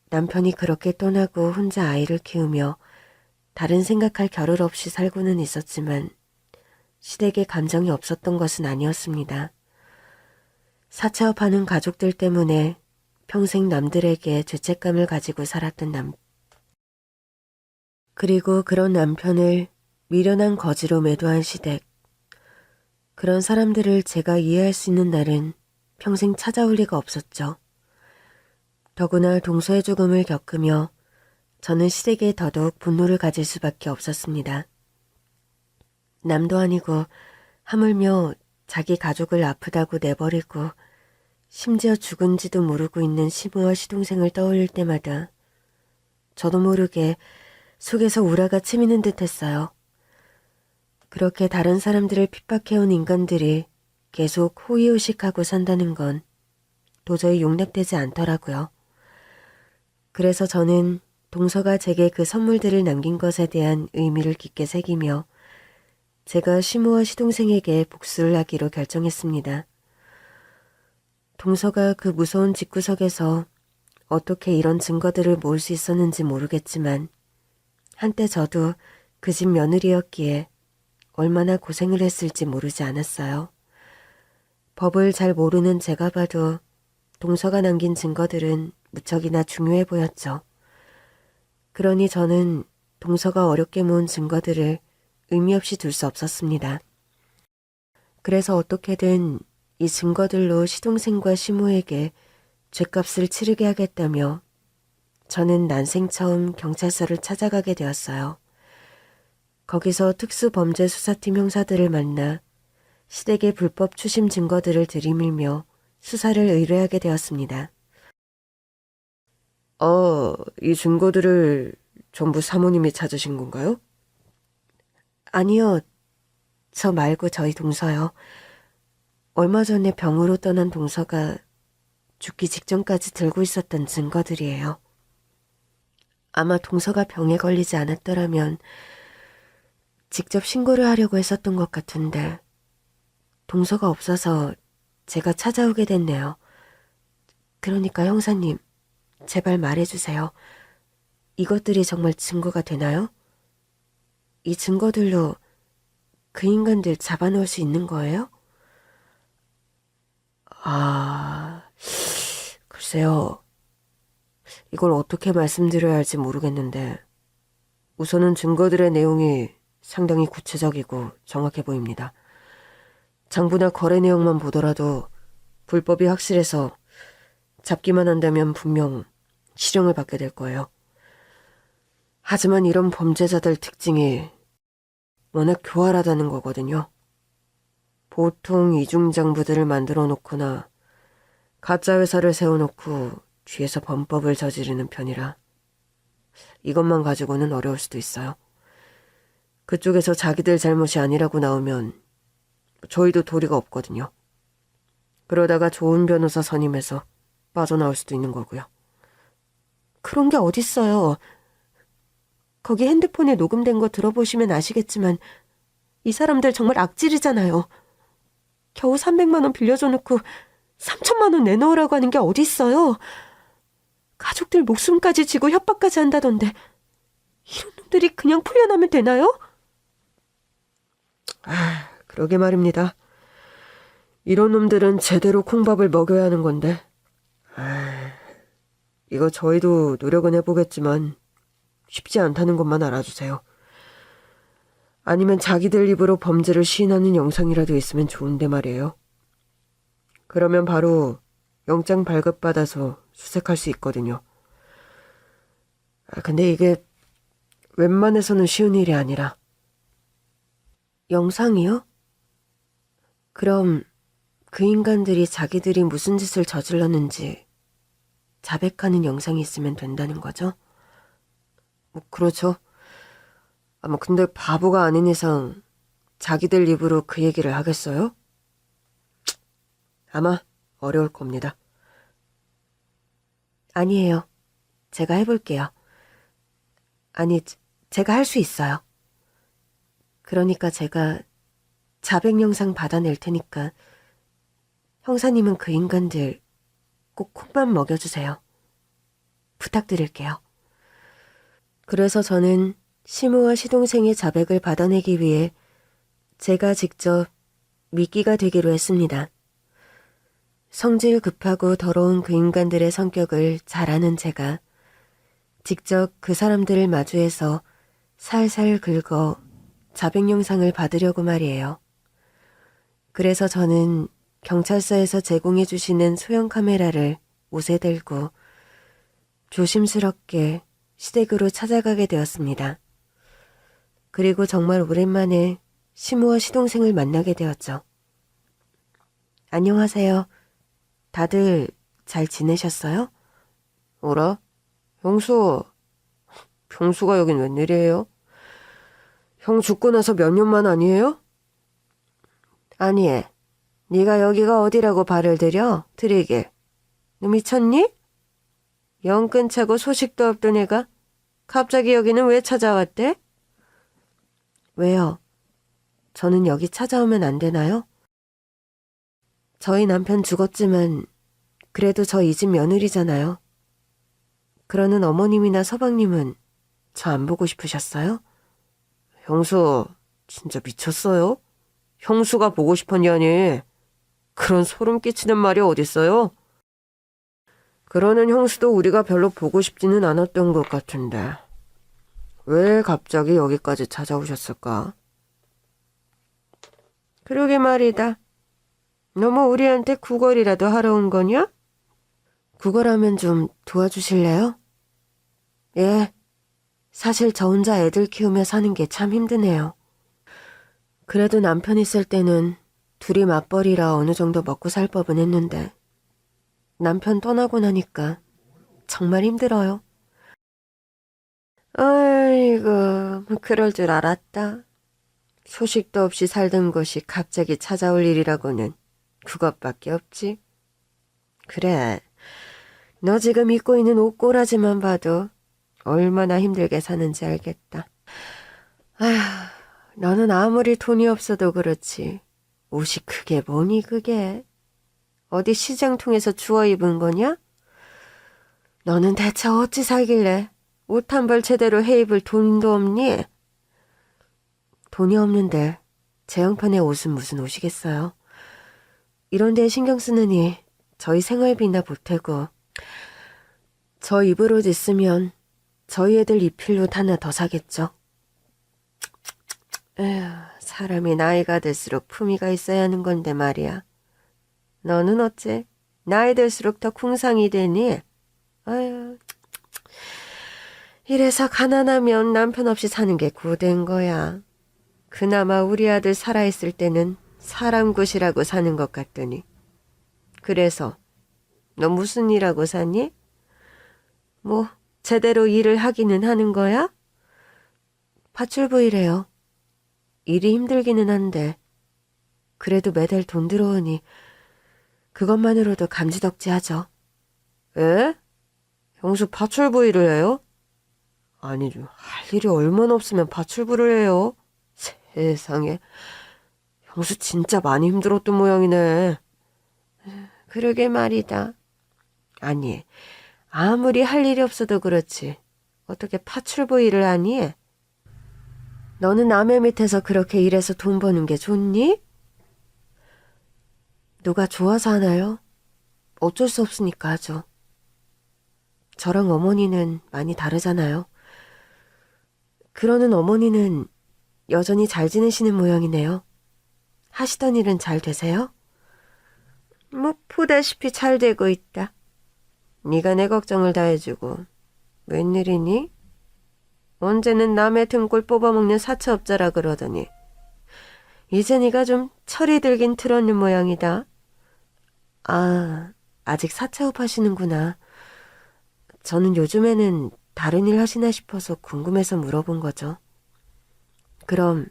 남편이 그렇게 떠나고 혼자 아이를 키우며 다른 생각할 겨를 없이 살고는 있었지만 시댁에 감정이 없었던 것은 아니었습니다. 사채업하는 가족들 때문에 평생 남들에게 죄책감을 가지고 살았던 그리고 그런 남편을 미련한 거지로 매도한 시댁. 그런 사람들을 제가 이해할 수 있는 날은 평생 찾아올 리가 없었죠. 더구나 동서의 죽음을 겪으며 저는 시댁에 더더욱 분노를 가질 수밖에 없었습니다. 남도 아니고 하물며 자기 가족을 아프다고 내버리고 심지어 죽은지도 모르고 있는 시모와 시동생을 떠올릴 때마다 저도 모르게 속에서 우라가 치미는 듯 했어요. 그렇게 다른 사람들을 핍박해온 인간들이 계속 호의호식하고 산다는 건 도저히 용납되지 않더라고요. 그래서 저는 동서가 제게 그 선물들을 남긴 것에 대한 의미를 깊게 새기며 제가 시모와 시동생에게 복수를 하기로 결정했습니다. 동서가 그 무서운 집구석에서 어떻게 이런 증거들을 모을 수 있었는지 모르겠지만 한때 저도 그 집 며느리였기에 얼마나 고생을 했을지 모르지 않았어요. 법을 잘 모르는 제가 봐도 동서가 남긴 증거들은 무척이나 중요해 보였죠. 그러니 저는 동서가 어렵게 모은 증거들을 의미 없이 둘 수 없었습니다. 그래서 어떻게든 이 증거들로 시동생과 시모에게 죗값을 치르게 하겠다며 저는 난생 처음 경찰서를 찾아가게 되었어요. 거기서 특수범죄수사팀 형사들을 만나 시댁의 불법 추심 증거들을 들이밀며 수사를 의뢰하게 되었습니다. 이 증거들을 전부 사모님이 찾으신 건가요? 아니요. 저 말고 저희 동서요. 얼마 전에 병으로 떠난 동서가 죽기 직전까지 들고 있었던 증거들이에요. 아마 동서가 병에 걸리지 않았더라면 직접 신고를 하려고 했었던 것 같은데 동서가 없어서 제가 찾아오게 됐네요. 그러니까 형사님, 제발 말해주세요. 이것들이 정말 증거가 되나요? 이 증거들로 그 인간들 잡아놓을 수 있는 거예요? 글쎄요. 이걸 어떻게 말씀드려야 할지 모르겠는데 우선은 증거들의 내용이 상당히 구체적이고 정확해 보입니다. 장부나 거래 내용만 보더라도 불법이 확실해서 잡기만 한다면 분명 실형을 받게 될 거예요. 하지만 이런 범죄자들 특징이 워낙 교활하다는 거거든요. 보통 이중장부들을 만들어 놓거나 가짜 회사를 세워놓고 뒤에서 범법을 저지르는 편이라 이것만 가지고는 어려울 수도 있어요. 그쪽에서 자기들 잘못이 아니라고 나오면 저희도 도리가 없거든요. 그러다가 좋은 변호사 선임해서 빠져나올 수도 있는 거고요. 그런 게 어딨어요. 거기 핸드폰에 녹음된 거 들어보시면 아시겠지만 이 사람들 정말 악질이잖아요. 겨우 300만 원 빌려줘 놓고 3천만 원 내놓으라고 하는 게 어딨어요. 가족들 목숨까지 지고 협박까지 한다던데 이런 놈들이 그냥 풀려나면 되나요? 그러게 말입니다. 이런 놈들은 제대로 콩밥을 먹여야 하는 건데 이거 저희도 노력은 해보겠지만 쉽지 않다는 것만 알아주세요. 아니면 자기들 입으로 범죄를 시인하는 영상이라도 있으면 좋은데 말이에요. 그러면 바로 영장 발급받아서 수색할 수 있거든요. 근데 이게 웬만해서는 쉬운 일이 아니라. 영상이요? 그럼 그 인간들이 자기들이 무슨 짓을 저질렀는지 자백하는 영상이 있으면 된다는 거죠? 그렇죠. 근데 바보가 아닌 이상 자기들 입으로 그 얘기를 하겠어요? 아마 어려울 겁니다. 아니에요. 제가 해볼게요. 아니, 제가 할 수 있어요. 그러니까 제가 자백 영상 받아낼 테니까 형사님은 그 인간들 꼭 콩밥 먹여주세요. 부탁드릴게요. 그래서 저는 시모와 시동생의 자백을 받아내기 위해 제가 직접 미끼가 되기로 했습니다. 성질 급하고 더러운 그 인간들의 성격을 잘 아는 제가 직접 그 사람들을 마주해서 살살 긁어 자백 영상을 받으려고 말이에요. 그래서 저는 경찰서에서 제공해 주시는 소형 카메라를 옷에 들고 조심스럽게 시댁으로 찾아가게 되었습니다. 그리고 정말 오랜만에 시모와 시동생을 만나게 되었죠. 안녕하세요. 다들 잘 지내셨어요? 어라? 형수, 병수가 여긴 웬일이에요? 형 죽고 나서 몇 년만 아니에요? 아니, 네가 여기가 어디라고 발을 들여? 들이게. 너 미쳤니? 영 끊차고 소식도 없던 애가 갑자기 여기는 왜 찾아왔대? 왜요? 저는 여기 찾아오면 안 되나요? 저희 남편 죽었지만 그래도 저 이 집 며느리잖아요. 그러는 어머님이나 서방님은 저 안 보고 싶으셨어요? 형수, 진짜 미쳤어요? 형수가 보고 싶었냐니. 그런 소름 끼치는 말이 어딨어요? 그러는 형수도 우리가 별로 보고 싶지는 않았던 것 같은데 왜 갑자기 여기까지 찾아오셨을까? 그러게 말이다. 너무 우리한테 구걸이라도 하러 온 거냐? 구걸하면 좀 도와주실래요? 예, 사실 저 혼자 애들 키우며 사는 게 참 힘드네요. 그래도 남편 있을 때는 둘이 맞벌이라 어느 정도 먹고 살 법은 했는데 남편 떠나고 나니까 정말 힘들어요. 아이고, 그럴 줄 알았다. 소식도 없이 살던 것이 갑자기 찾아올 일이라고는 그것밖에 없지. 그래, 너 지금 입고 있는 옷꼬라지만 봐도 얼마나 힘들게 사는지 알겠다. 아휴, 너는 아무리 돈이 없어도 그렇지. 옷이 그게 뭐니 그게. 어디 시장 통해서 주워 입은 거냐? 너는 대체 어찌 살길래 옷 한 벌 제대로 해 입을 돈도 없니? 돈이 없는데 제 형편의 옷은 무슨 옷이겠어요. 이런 데에 신경 쓰느니 저희 생활비나 보태고 저 입을 옷 있으면 저희 애들 입힐 옷 하나 더 사겠죠. 에휴, 사람이 나이가 들수록 품위가 있어야 하는 건데 말이야. 너는 어째 나이 들수록 더 궁상이 되니? 아유, 이래서 가난하면 남편 없이 사는 게 고된 거야. 그나마 우리 아들 살아있을 때는 사람 굿이라고 사는 것 같더니. 그래서 너 무슨 일하고 사니? 뭐 제대로 일을 하기는 하는 거야? 파출부이래요. 일이 힘들기는 한데 그래도 매달 돈 들어오니 그것만으로도 감지덕지하죠. 에? 형수 파출부일을 해요? 아니, 할 일이 얼마나 없으면 파출부를 해요? 세상에. 형수 진짜 많이 힘들었던 모양이네. 그러게 말이다. 아니, 아무리 할 일이 없어도 그렇지. 어떻게 파출부 일을 하니? 너는 남의 밑에서 그렇게 일해서 돈 버는 게 좋니? 누가 좋아서 하나요? 어쩔 수 없으니까 하죠. 저랑 어머니는 많이 다르잖아요. 그러는 어머니는 여전히 잘 지내시는 모양이네요. 하시던 일은 잘 되세요? 뭐 보다시피 잘 되고 있다. 네가 내 걱정을 다 해주고 웬일이니? 언제는 남의 등골 뽑아먹는 사채업자라 그러더니 이제 네가 좀 철이 들긴 들었는 모양이다. 아, 아직 사채업 하시는구나. 저는 요즘에는 다른 일 하시나 싶어서 궁금해서 물어본 거죠. 그럼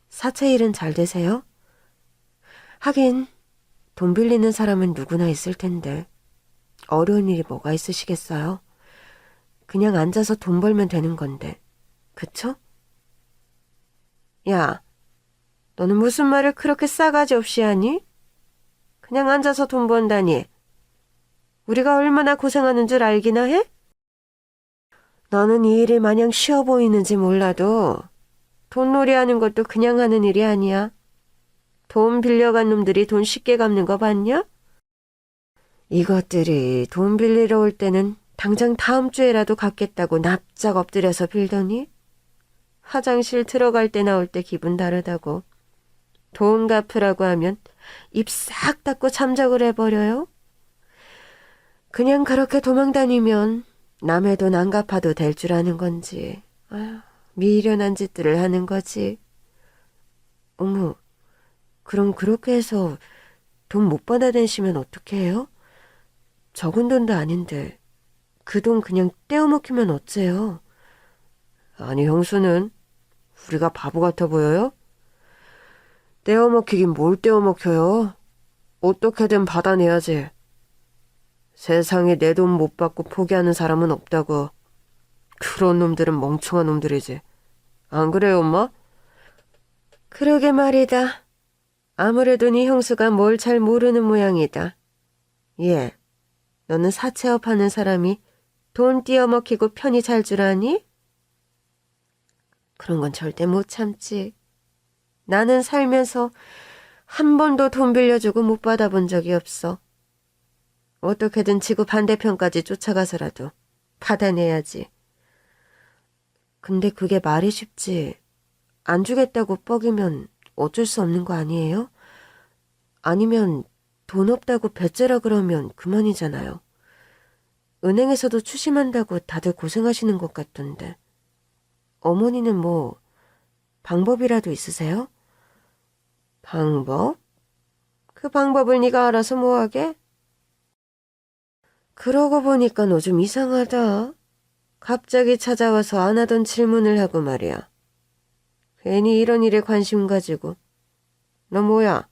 사채 일은 잘 되세요? 하긴 돈 빌리는 사람은 누구나 있을 텐데 어려운 일이 뭐가 있으시겠어요? 그냥 앉아서 돈 벌면 되는 건데, 그쵸? 야, 너는 무슨 말을 그렇게 싸가지 없이 하니? 그냥 앉아서 돈 번다니. 우리가 얼마나 고생하는 줄 알기나 해? 너는 이 일이 마냥 쉬워 보이는지 몰라도 돈놀이 하는 것도 그냥 하는 일이 아니야. 돈 빌려간 놈들이 돈 쉽게 갚는 거 봤냐? 이것들이 돈 빌리러 올 때는 당장 다음 주에라도 갚겠다고 납작 엎드려서 빌더니 화장실 들어갈 때 나올 때 기분 다르다고 돈 갚으라고 하면 입 싹 닫고 잠적을 해버려요. 그냥 그렇게 도망다니면 남의 돈 안 갚아도 될 줄 아는 건지 아휴, 미련한 짓들을 하는 거지. 어머, 그럼 그렇게 해서 돈 못 받아내시면 어떻게 해요? 적은 돈도 아닌데 그 돈 그냥 떼어먹히면 어째요? 아니 형수는 우리가 바보 같아 보여요? 떼어먹히긴 뭘 떼어먹혀요? 어떻게든 받아내야지. 세상에 내 돈 못 받고 포기하는 사람은 없다고. 그런 놈들은 멍청한 놈들이지. 안 그래요 엄마? 그러게 말이다. 아무래도 네 형수가 뭘 잘 모르는 모양이다. 예, 너는 사채업 하는 사람이 돈 띄어먹히고 편히 잘 줄 아니? 그런 건 절대 못 참지. 나는 살면서 한 번도 돈 빌려주고 못 받아본 적이 없어. 어떻게든 지구 반대편까지 쫓아가서라도 받아내야지. 근데 그게 말이 쉽지. 안 주겠다고 뻐기면 어쩔 수 없는 거 아니에요? 아니면 돈 없다고 배째라 그러면 그만이잖아요. 은행에서도 추심한다고 다들 고생하시는 것 같던데. 어머니는 뭐 방법이라도 있으세요? 방법? 그 방법을 네가 알아서 뭐하게? 그러고 보니까 너 좀 이상하다. 갑자기 찾아와서 안 하던 질문을 하고 말이야. 괜히 이런 일에 관심 가지고. 너 뭐야?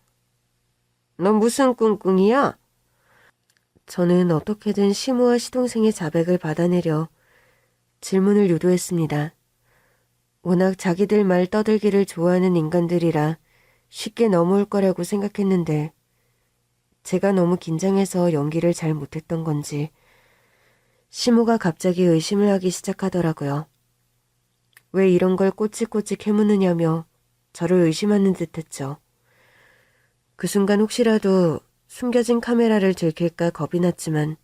너 무슨 꿍꿍이야? 저는 어떻게든 시모와 시동생의 자백을 받아내려 질문을 유도했습니다. 워낙 자기들 말 떠들기를 좋아하는 인간들이라 쉽게 넘어올 거라고 생각했는데 제가 너무 긴장해서 연기를 잘 못했던 건지 시모가 갑자기 의심을 하기 시작하더라고요. 왜 이런 걸 꼬치꼬치 캐무느냐며 저를 의심하는 듯했죠. 그 순간 혹시라도 숨겨진 카메라를 들킬까 겁이 났지만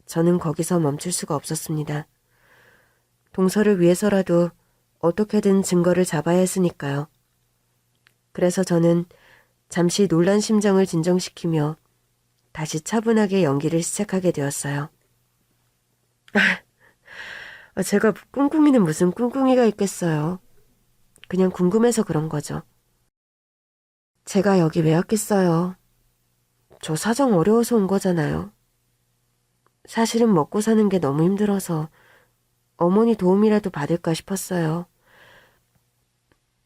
저는 거기서 멈출 수가 없었습니다. 동서를 위해서라도 어떻게든 증거를 잡아야 했으니까요. 그래서 저는 잠시 놀란 심정을 진정시키며 다시 차분하게 연기를 시작하게 되었어요. 제가 꿍꿍이는 무슨 꿍꿍이가 있겠어요. 그냥 궁금해서 그런 거죠. 제가 여기 왜 왔겠어요. 저 사정 어려워서 온 거잖아요. 사실은 먹고 사는 게 너무 힘들어서 어머니 도움이라도 받을까 싶었어요.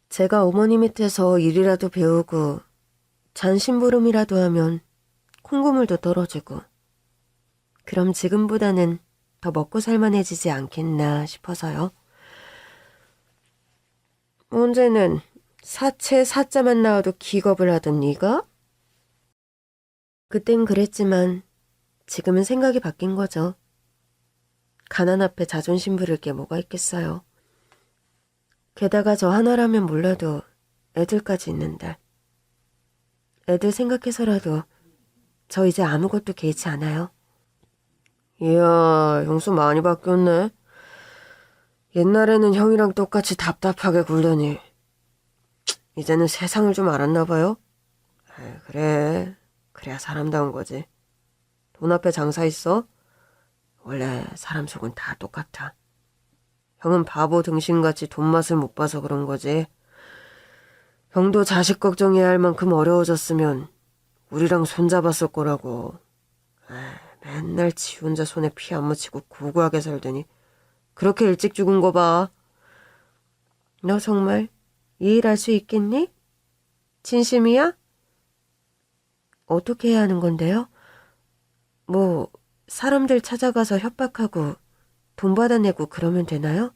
제가 어머니 밑에서 일이라도 배우고 잔심부름이라도 하면 콩고물도 떨어지고 그럼 지금보다는 더 먹고 살만해지지 않겠나 싶어서요. 언제는 사채 사자만 나와도 기겁을 하던 네가? 그땐 그랬지만 지금은 생각이 바뀐 거죠. 가난 앞에 자존심 부릴 게 뭐가 있겠어요. 게다가 저 하나라면 몰라도 애들까지 있는데. 애들 생각해서라도 저 이제 아무것도 개의치 않아요. 이야, 형수 많이 바뀌었네. 옛날에는 형이랑 똑같이 답답하게 굴더니 이제는 세상을 좀 알았나 봐요. 그래, 그래야 사람다운 거지. 돈 앞에 장사 있어? 원래 사람 속은 다 똑같아. 형은 바보 등신같이 돈 맛을 못 봐서 그런 거지. 형도 자식 걱정해야 할 만큼 어려워졌으면 우리랑 손잡았을 거라고. 맨날 지 혼자 손에 피 안 묻히고 고고하게 살더니 그렇게 일찍 죽은 거 봐. 너 정말 이 일 할 수 있겠니? 진심이야? 어떻게 해야 하는 건데요? 뭐 사람들 찾아가서 협박하고 돈 받아내고 그러면 되나요?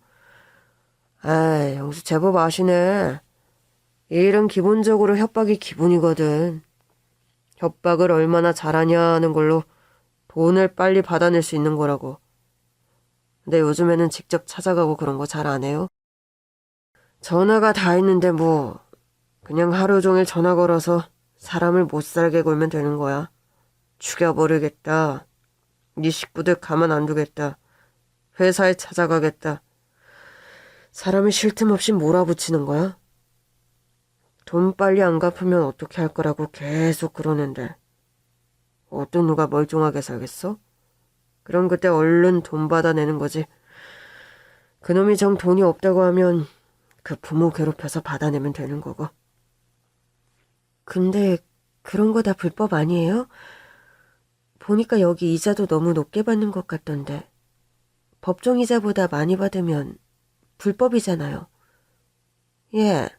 형수 제법 아시네. 이 일은 기본적으로 협박이 기본이거든. 협박을 얼마나 잘하냐 하는 걸로 돈을 빨리 받아낼 수 있는 거라고. 근데 요즘에는 직접 찾아가고 그런 거 잘 안 해요. 전화가 다 있는데 뭐 그냥 하루 종일 전화 걸어서 사람을 못 살게 굴면 되는 거야. 죽여버리겠다. 네 식구들 가만 안 두겠다. 회사에 찾아가겠다. 사람을 쉴 틈 없이 몰아붙이는 거야. 돈 빨리 안 갚으면 어떻게 할 거라고 계속 그러는데 어떤 누가 멀쩡하게 살겠어? 그럼 그때 얼른 돈 받아내는 거지. 그놈이 정 돈이 없다고 하면 그 부모 괴롭혀서 받아내면 되는 거고. 근데 그런 거 다 불법 아니에요? 보니까 여기 이자도 너무 높게 받는 것 같던데. 법정 이자보다 많이 받으면 불법이잖아요. 예,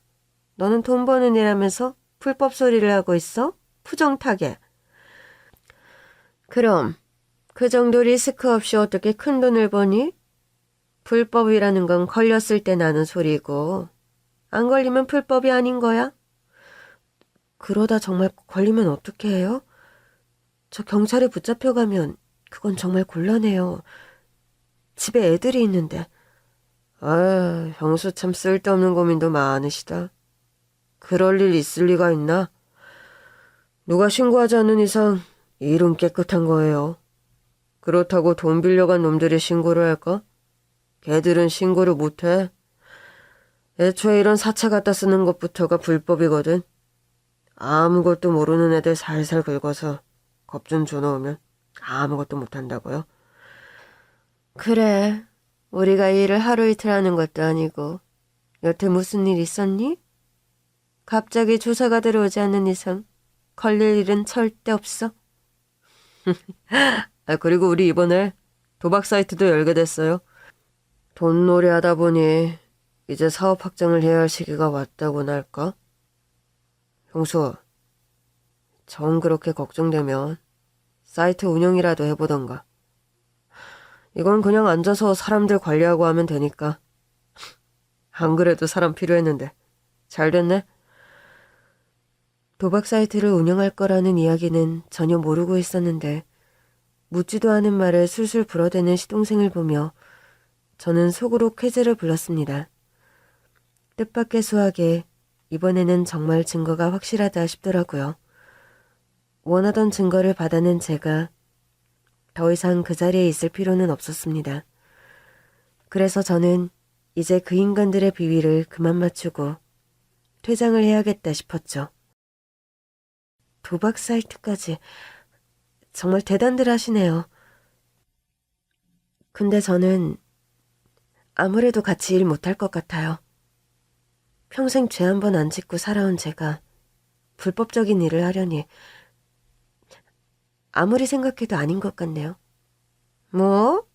너는 돈 버는 일하면서 불법 소리를 하고 있어? 푸정타게. 그럼 그 정도 리스크 없이 어떻게 큰 돈을 버니? 불법이라는 건 걸렸을 때 나는 소리고 안 걸리면 불법이 아닌 거야? 그러다 정말 걸리면 어떻게 해요? 저 경찰에 붙잡혀가면 그건 정말 곤란해요. 집에 애들이 있는데. 형수 참 쓸데없는 고민도 많으시다. 그럴 일 있을 리가 있나? 누가 신고하지 않는 이상 일은 깨끗한 거예요. 그렇다고 돈 빌려간 놈들이 신고를 할까? 걔들은 신고를 못해. 애초에 이런 사채 갖다 쓰는 것부터가 불법이거든. 아무것도 모르는 애들 살살 긁어서 겁 좀 줘놓으면 아무것도 못한다고요? 그래, 우리가 이 일을 하루 이틀 하는 것도 아니고 여태 무슨 일 있었니? 갑자기 조사가 들어오지 않는 이상 걸릴 일은 절대 없어. 그리고 우리 이번에 도박 사이트도 열게 됐어요. 돈놀이 하다 보니 이제 사업 확장을 해야 할 시기가 왔다고나 할까? 형수, 정 그렇게 걱정되면 사이트 운영이라도 해보던가. 이건 그냥 앉아서 사람들 관리하고 하면 되니까. 안 그래도 사람 필요했는데 잘 됐네. 도박 사이트를 운영할 거라는 이야기는 전혀 모르고 있었는데 묻지도 않은 말을 술술 불어대는 시동생을 보며 저는 속으로 쾌재를 불렀습니다. 뜻밖의 수학에 이번에는 정말 증거가 확실하다 싶더라고요. 원하던 증거를 받아낸 제가 더 이상 그 자리에 있을 필요는 없었습니다. 그래서 저는 이제 그 인간들의 비위를 그만 맞추고 퇴장을 해야겠다 싶었죠. 도박 사이트까지 정말 대단들 하시네요. 근데 저는 아무래도 같이 일 못할 것 같아요. 평생 죄 한 번 안 짓고 살아온 제가 불법적인 일을 하려니 아무리 생각해도 아닌 것 같네요. 뭐?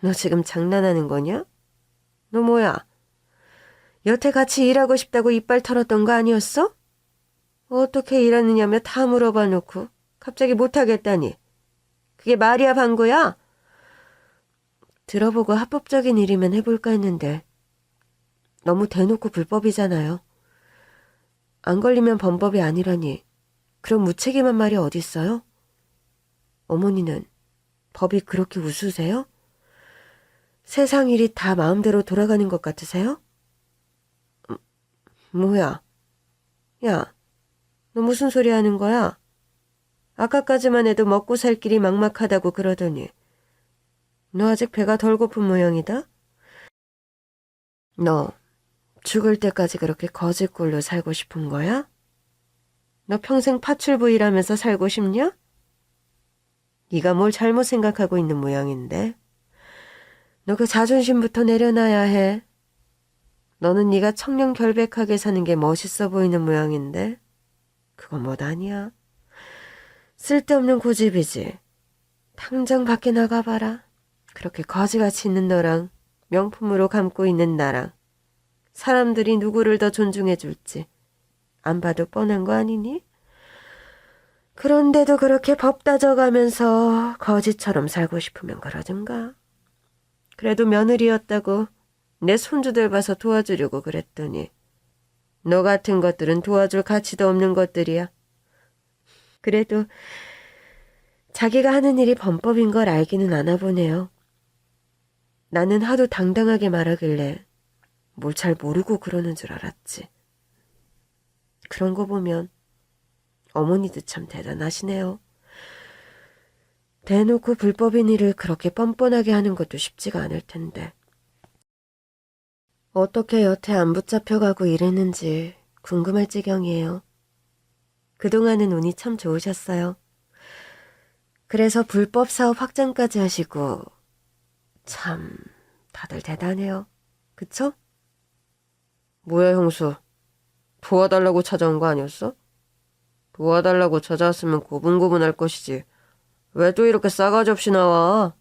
너 지금 장난하는 거냐? 너 뭐야? 여태 같이 일하고 싶다고 이빨 털었던 거 아니었어? 어떻게 일하느냐며 다 물어봐 놓고 갑자기 못하겠다니. 그게 말이야 방구야? 들어보고 합법적인 일이면 해볼까 했는데 너무 대놓고 불법이잖아요. 안 걸리면 범법이 아니라니 그런 무책임한 말이 어딨어요? 어머니는 법이 그렇게 우스우세요? 세상 일이 다 마음대로 돌아가는 것 같으세요? 뭐야? 야, 너 무슨 소리 하는 거야? 아까까지만 해도 먹고 살 길이 막막하다고 그러더니 너 아직 배가 덜 고픈 모양이다? 너 죽을 때까지 그렇게 거지꼴로 살고 싶은 거야? 너 평생 파출부일하면서 살고 싶냐? 네가 뭘 잘못 생각하고 있는 모양인데. 너 그 자존심부터 내려놔야 해. 너는 네가 청렴결백하게 사는 게 멋있어 보이는 모양인데 그건 뭐 아니야. 쓸데없는 고집이지. 당장 밖에 나가봐라. 그렇게 거지같이 있는 너랑 명품으로 감고 있는 나랑 사람들이 누구를 더 존중해 줄지 안 봐도 뻔한 거 아니니? 그런데도 그렇게 법 따져가면서 거지처럼 살고 싶으면 그러든가. 그래도 며느리였다고 내 손주들 봐서 도와주려고 그랬더니 너 같은 것들은 도와줄 가치도 없는 것들이야. 그래도 자기가 하는 일이 범법인 걸 알기는 아나 보네요. 나는 하도 당당하게 말하길래 뭘 잘 모르고 그러는 줄 알았지. 그런 거 보면 어머니도 참 대단하시네요. 대놓고 불법인 일을 그렇게 뻔뻔하게 하는 것도 쉽지가 않을 텐데. 어떻게 여태 안 붙잡혀가고 이랬는지 궁금할 지경이에요. 그동안은 운이 참 좋으셨어요. 그래서 불법 사업 확장까지 하시고 참 다들 대단해요. 그쵸? 뭐야 형수, 도와달라고 찾아온 거 아니었어? 도와달라고 찾아왔으면 고분고분할 것이지. 왜 또 이렇게 싸가지 없이 나와?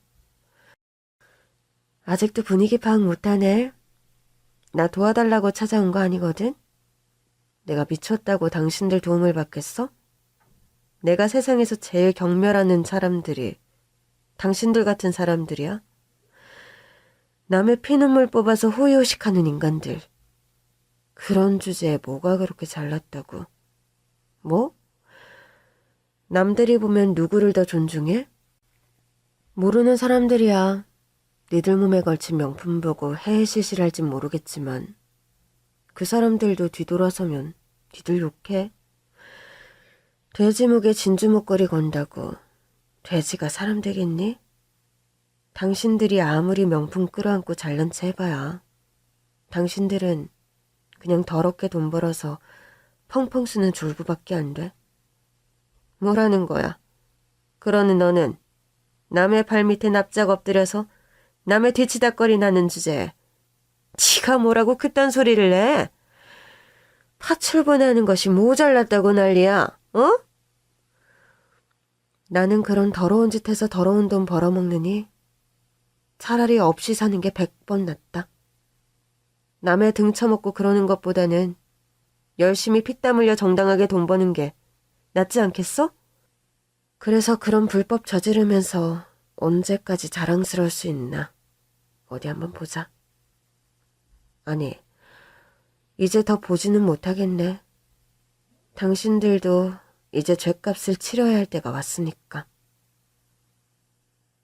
아직도 분위기 파악 못하네. 나 도와달라고 찾아온 거 아니거든? 내가 미쳤다고 당신들 도움을 받겠어? 내가 세상에서 제일 경멸하는 사람들이 당신들 같은 사람들이야? 남의 피눈물 뽑아서 호의호식하는 인간들. 그런 주제에 뭐가 그렇게 잘났다고. 뭐? 남들이 보면 누구를 더 존중해? 모르는 사람들이야. 니들 몸에 걸친 명품 보고 해해실실할진 모르겠지만 그 사람들도 뒤돌아서면 니들 욕해. 돼지 목에 진주 목걸이 건다고 돼지가 사람 되겠니? 당신들이 아무리 명품 끌어안고 잘난 체 해봐야 당신들은 그냥 더럽게 돈 벌어서 펑펑 쓰는 졸부밖에 안 돼. 뭐라는 거야? 그러는 너는 남의 발 밑에 납작 엎드려서 남의 뒤치다꺼리 나는 주제에 지가 뭐라고 그딴 소리를 내? 파출분하는 것이 모자랐다고 난리야, 어? 나는 그런 더러운 짓 해서 더러운 돈 벌어먹느니 차라리 없이 사는 게 100번 낫다. 남의 등 쳐먹고 그러는 것보다는 열심히 피땀 흘려 정당하게 돈 버는 게 낫지 않겠어? 그래서 그런 불법 저지르면서 언제까지 자랑스러울 수 있나? 어디 한번 보자. 아니, 이제 더 보지는 못하겠네. 당신들도 이제 죗값을 치러야 할 때가 왔으니까.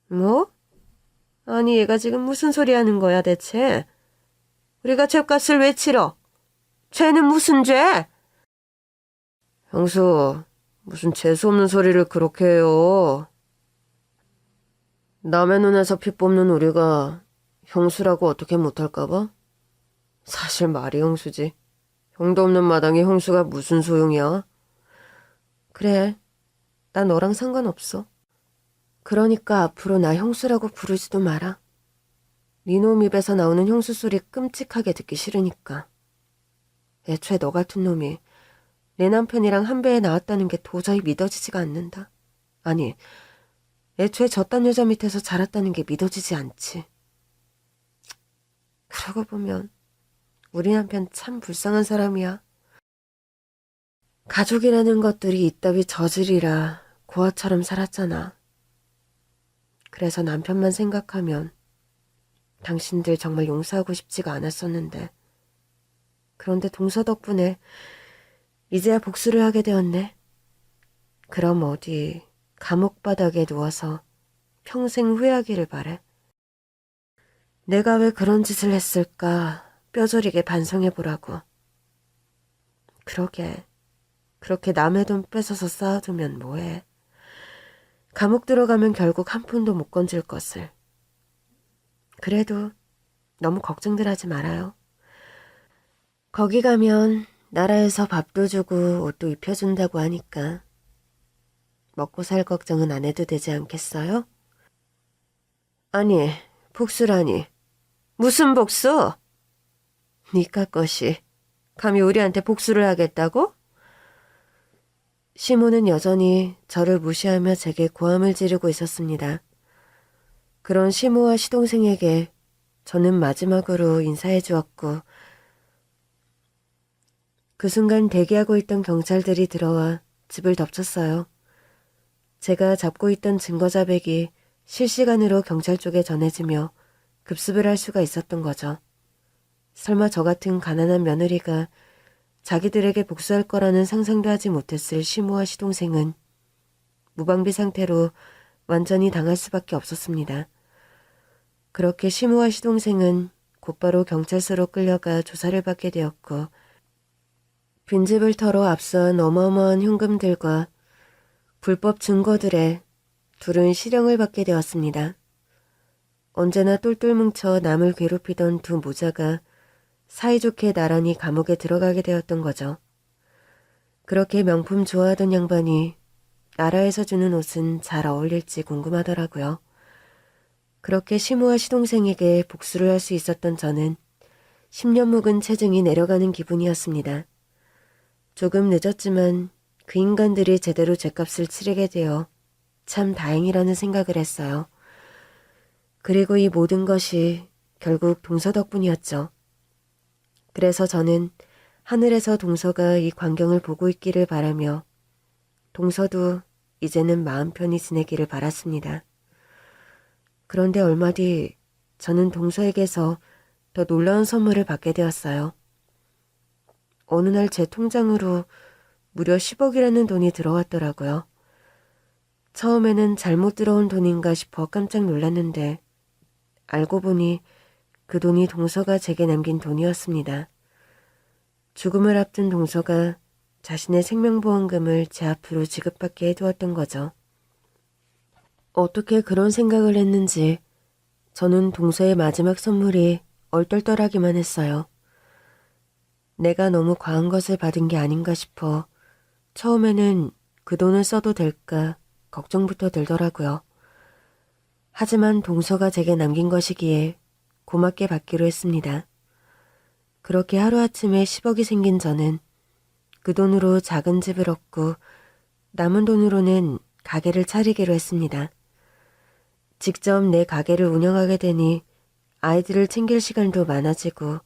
뭐? 아니, 얘가 지금 무슨 소리 하는 거야, 대체? 우리가 죗값을 왜 치러? 죄는 무슨 죄? 형수, 무슨 재수없는 소리를 그렇게 해요. 남의 눈에서 피 뽑는 우리가 형수라고 어떻게 못할까 봐? 사실 말이 형수지. 형도 없는 마당에 형수가 무슨 소용이야? 그래, 나 너랑 상관없어. 그러니까 앞으로 나 형수라고 부르지도 마라. 니놈 입에서 나오는 형수 소리 끔찍하게 듣기 싫으니까. 애초에 너 같은 놈이 내 남편이랑 한 배에 나왔다는 게 도저히 믿어지지가 않는다. 아니, 애초에 저딴 여자 밑에서 자랐다는 게 믿어지지 않지. 그러고 보면 우리 남편 참 불쌍한 사람이야. 가족이라는 것들이 이따위 저질이라 고아처럼 살았잖아. 그래서 남편만 생각하면 당신들 정말 용서하고 싶지가 않았었는데. 그런데 동서 덕분에 이제야 복수를 하게 되었네. 그럼 어디 감옥 바닥에 누워서 평생 후회하기를 바래. 내가 왜 그런 짓을 했을까 뼈저리게 반성해보라고. 그러게, 그렇게 남의 돈 뺏어서 쌓아두면 뭐해. 감옥 들어가면 결국 한 푼도 못 건질 것을. 그래도 너무 걱정들 하지 말아요. 거기 가면 나라에서 밥도 주고 옷도 입혀준다고 하니까 먹고 살 걱정은 안 해도 되지 않겠어요? 아니, 복수라니. 무슨 복수? 니까 것이 감히 우리한테 복수를 하겠다고? 시모는 여전히 저를 무시하며 제게 고함을 지르고 있었습니다. 그런 시모와 시동생에게 저는 마지막으로 인사해 주었고, 그 순간 대기하고 있던 경찰들이 들어와 집을 덮쳤어요. 제가 잡고 있던 증거자백이 실시간으로 경찰 쪽에 전해지며 급습을 할 수가 있었던 거죠. 설마 저 같은 가난한 며느리가 자기들에게 복수할 거라는 상상도 하지 못했을 시모와 시동생은 무방비 상태로 완전히 당할 수밖에 없었습니다. 그렇게 시모와 시동생은 곧바로 경찰서로 끌려가 조사를 받게 되었고, 빈집을 털어 압수한 어마어마한 현금들과 불법 증거들에 둘은 실형을 받게 되었습니다. 언제나 똘똘 뭉쳐 남을 괴롭히던 두 모자가 사이좋게 나란히 감옥에 들어가게 되었던 거죠. 그렇게 명품 좋아하던 양반이 나라에서 주는 옷은 잘 어울릴지 궁금하더라고요. 그렇게 시모와 시동생에게 복수를 할 수 있었던 저는 10년 묵은 체증이 내려가는 기분이었습니다. 조금 늦었지만 그 인간들이 제대로 죗값을 치르게 되어 참 다행이라는 생각을 했어요. 그리고 이 모든 것이 결국 동서 덕분이었죠. 그래서 저는 하늘에서 동서가 이 광경을 보고 있기를 바라며 동서도 이제는 마음 편히 지내기를 바랐습니다. 그런데 얼마 뒤 저는 동서에게서 더 놀라운 선물을 받게 되었어요. 어느 날 제 통장으로 무려 10억이라는 돈이 들어왔더라고요. 처음에는 잘못 들어온 돈인가 싶어 깜짝 놀랐는데 알고 보니 그 돈이 동서가 제게 남긴 돈이었습니다. 죽음을 앞둔 동서가 자신의 생명보험금을 제 앞으로 지급받게 해두었던 거죠. 어떻게 그런 생각을 했는지 저는 동서의 마지막 선물이 얼떨떨하기만 했어요. 내가 너무 과한 것을 받은 게 아닌가 싶어 처음에는 그 돈을 써도 될까 걱정부터 들더라고요. 하지만 동서가 제게 남긴 것이기에 고맙게 받기로 했습니다. 그렇게 하루아침에 10억이 생긴 저는 그 돈으로 작은 집을 얻고 남은 돈으로는 가게를 차리기로 했습니다. 직접 내 가게를 운영하게 되니 아이들을 챙길 시간도 많아지고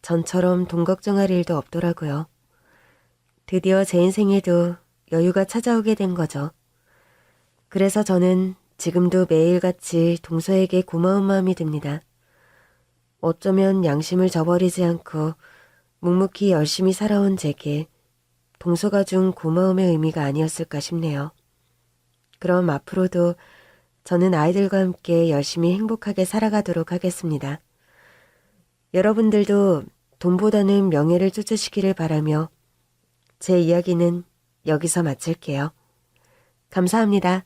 전처럼 돈 걱정할 일도 없더라고요. 드디어 제 인생에도 여유가 찾아오게 된 거죠. 그래서 저는 지금도 매일같이 동서에게 고마운 마음이 듭니다. 어쩌면 양심을 저버리지 않고 묵묵히 열심히 살아온 제게 동서가 준 고마움의 의미가 아니었을까 싶네요. 그럼 앞으로도 저는 아이들과 함께 열심히 행복하게 살아가도록 하겠습니다. 여러분들도 돈보다는 명예를 쫓으시기를 바라며 제 이야기는 여기서 마칠게요. 감사합니다.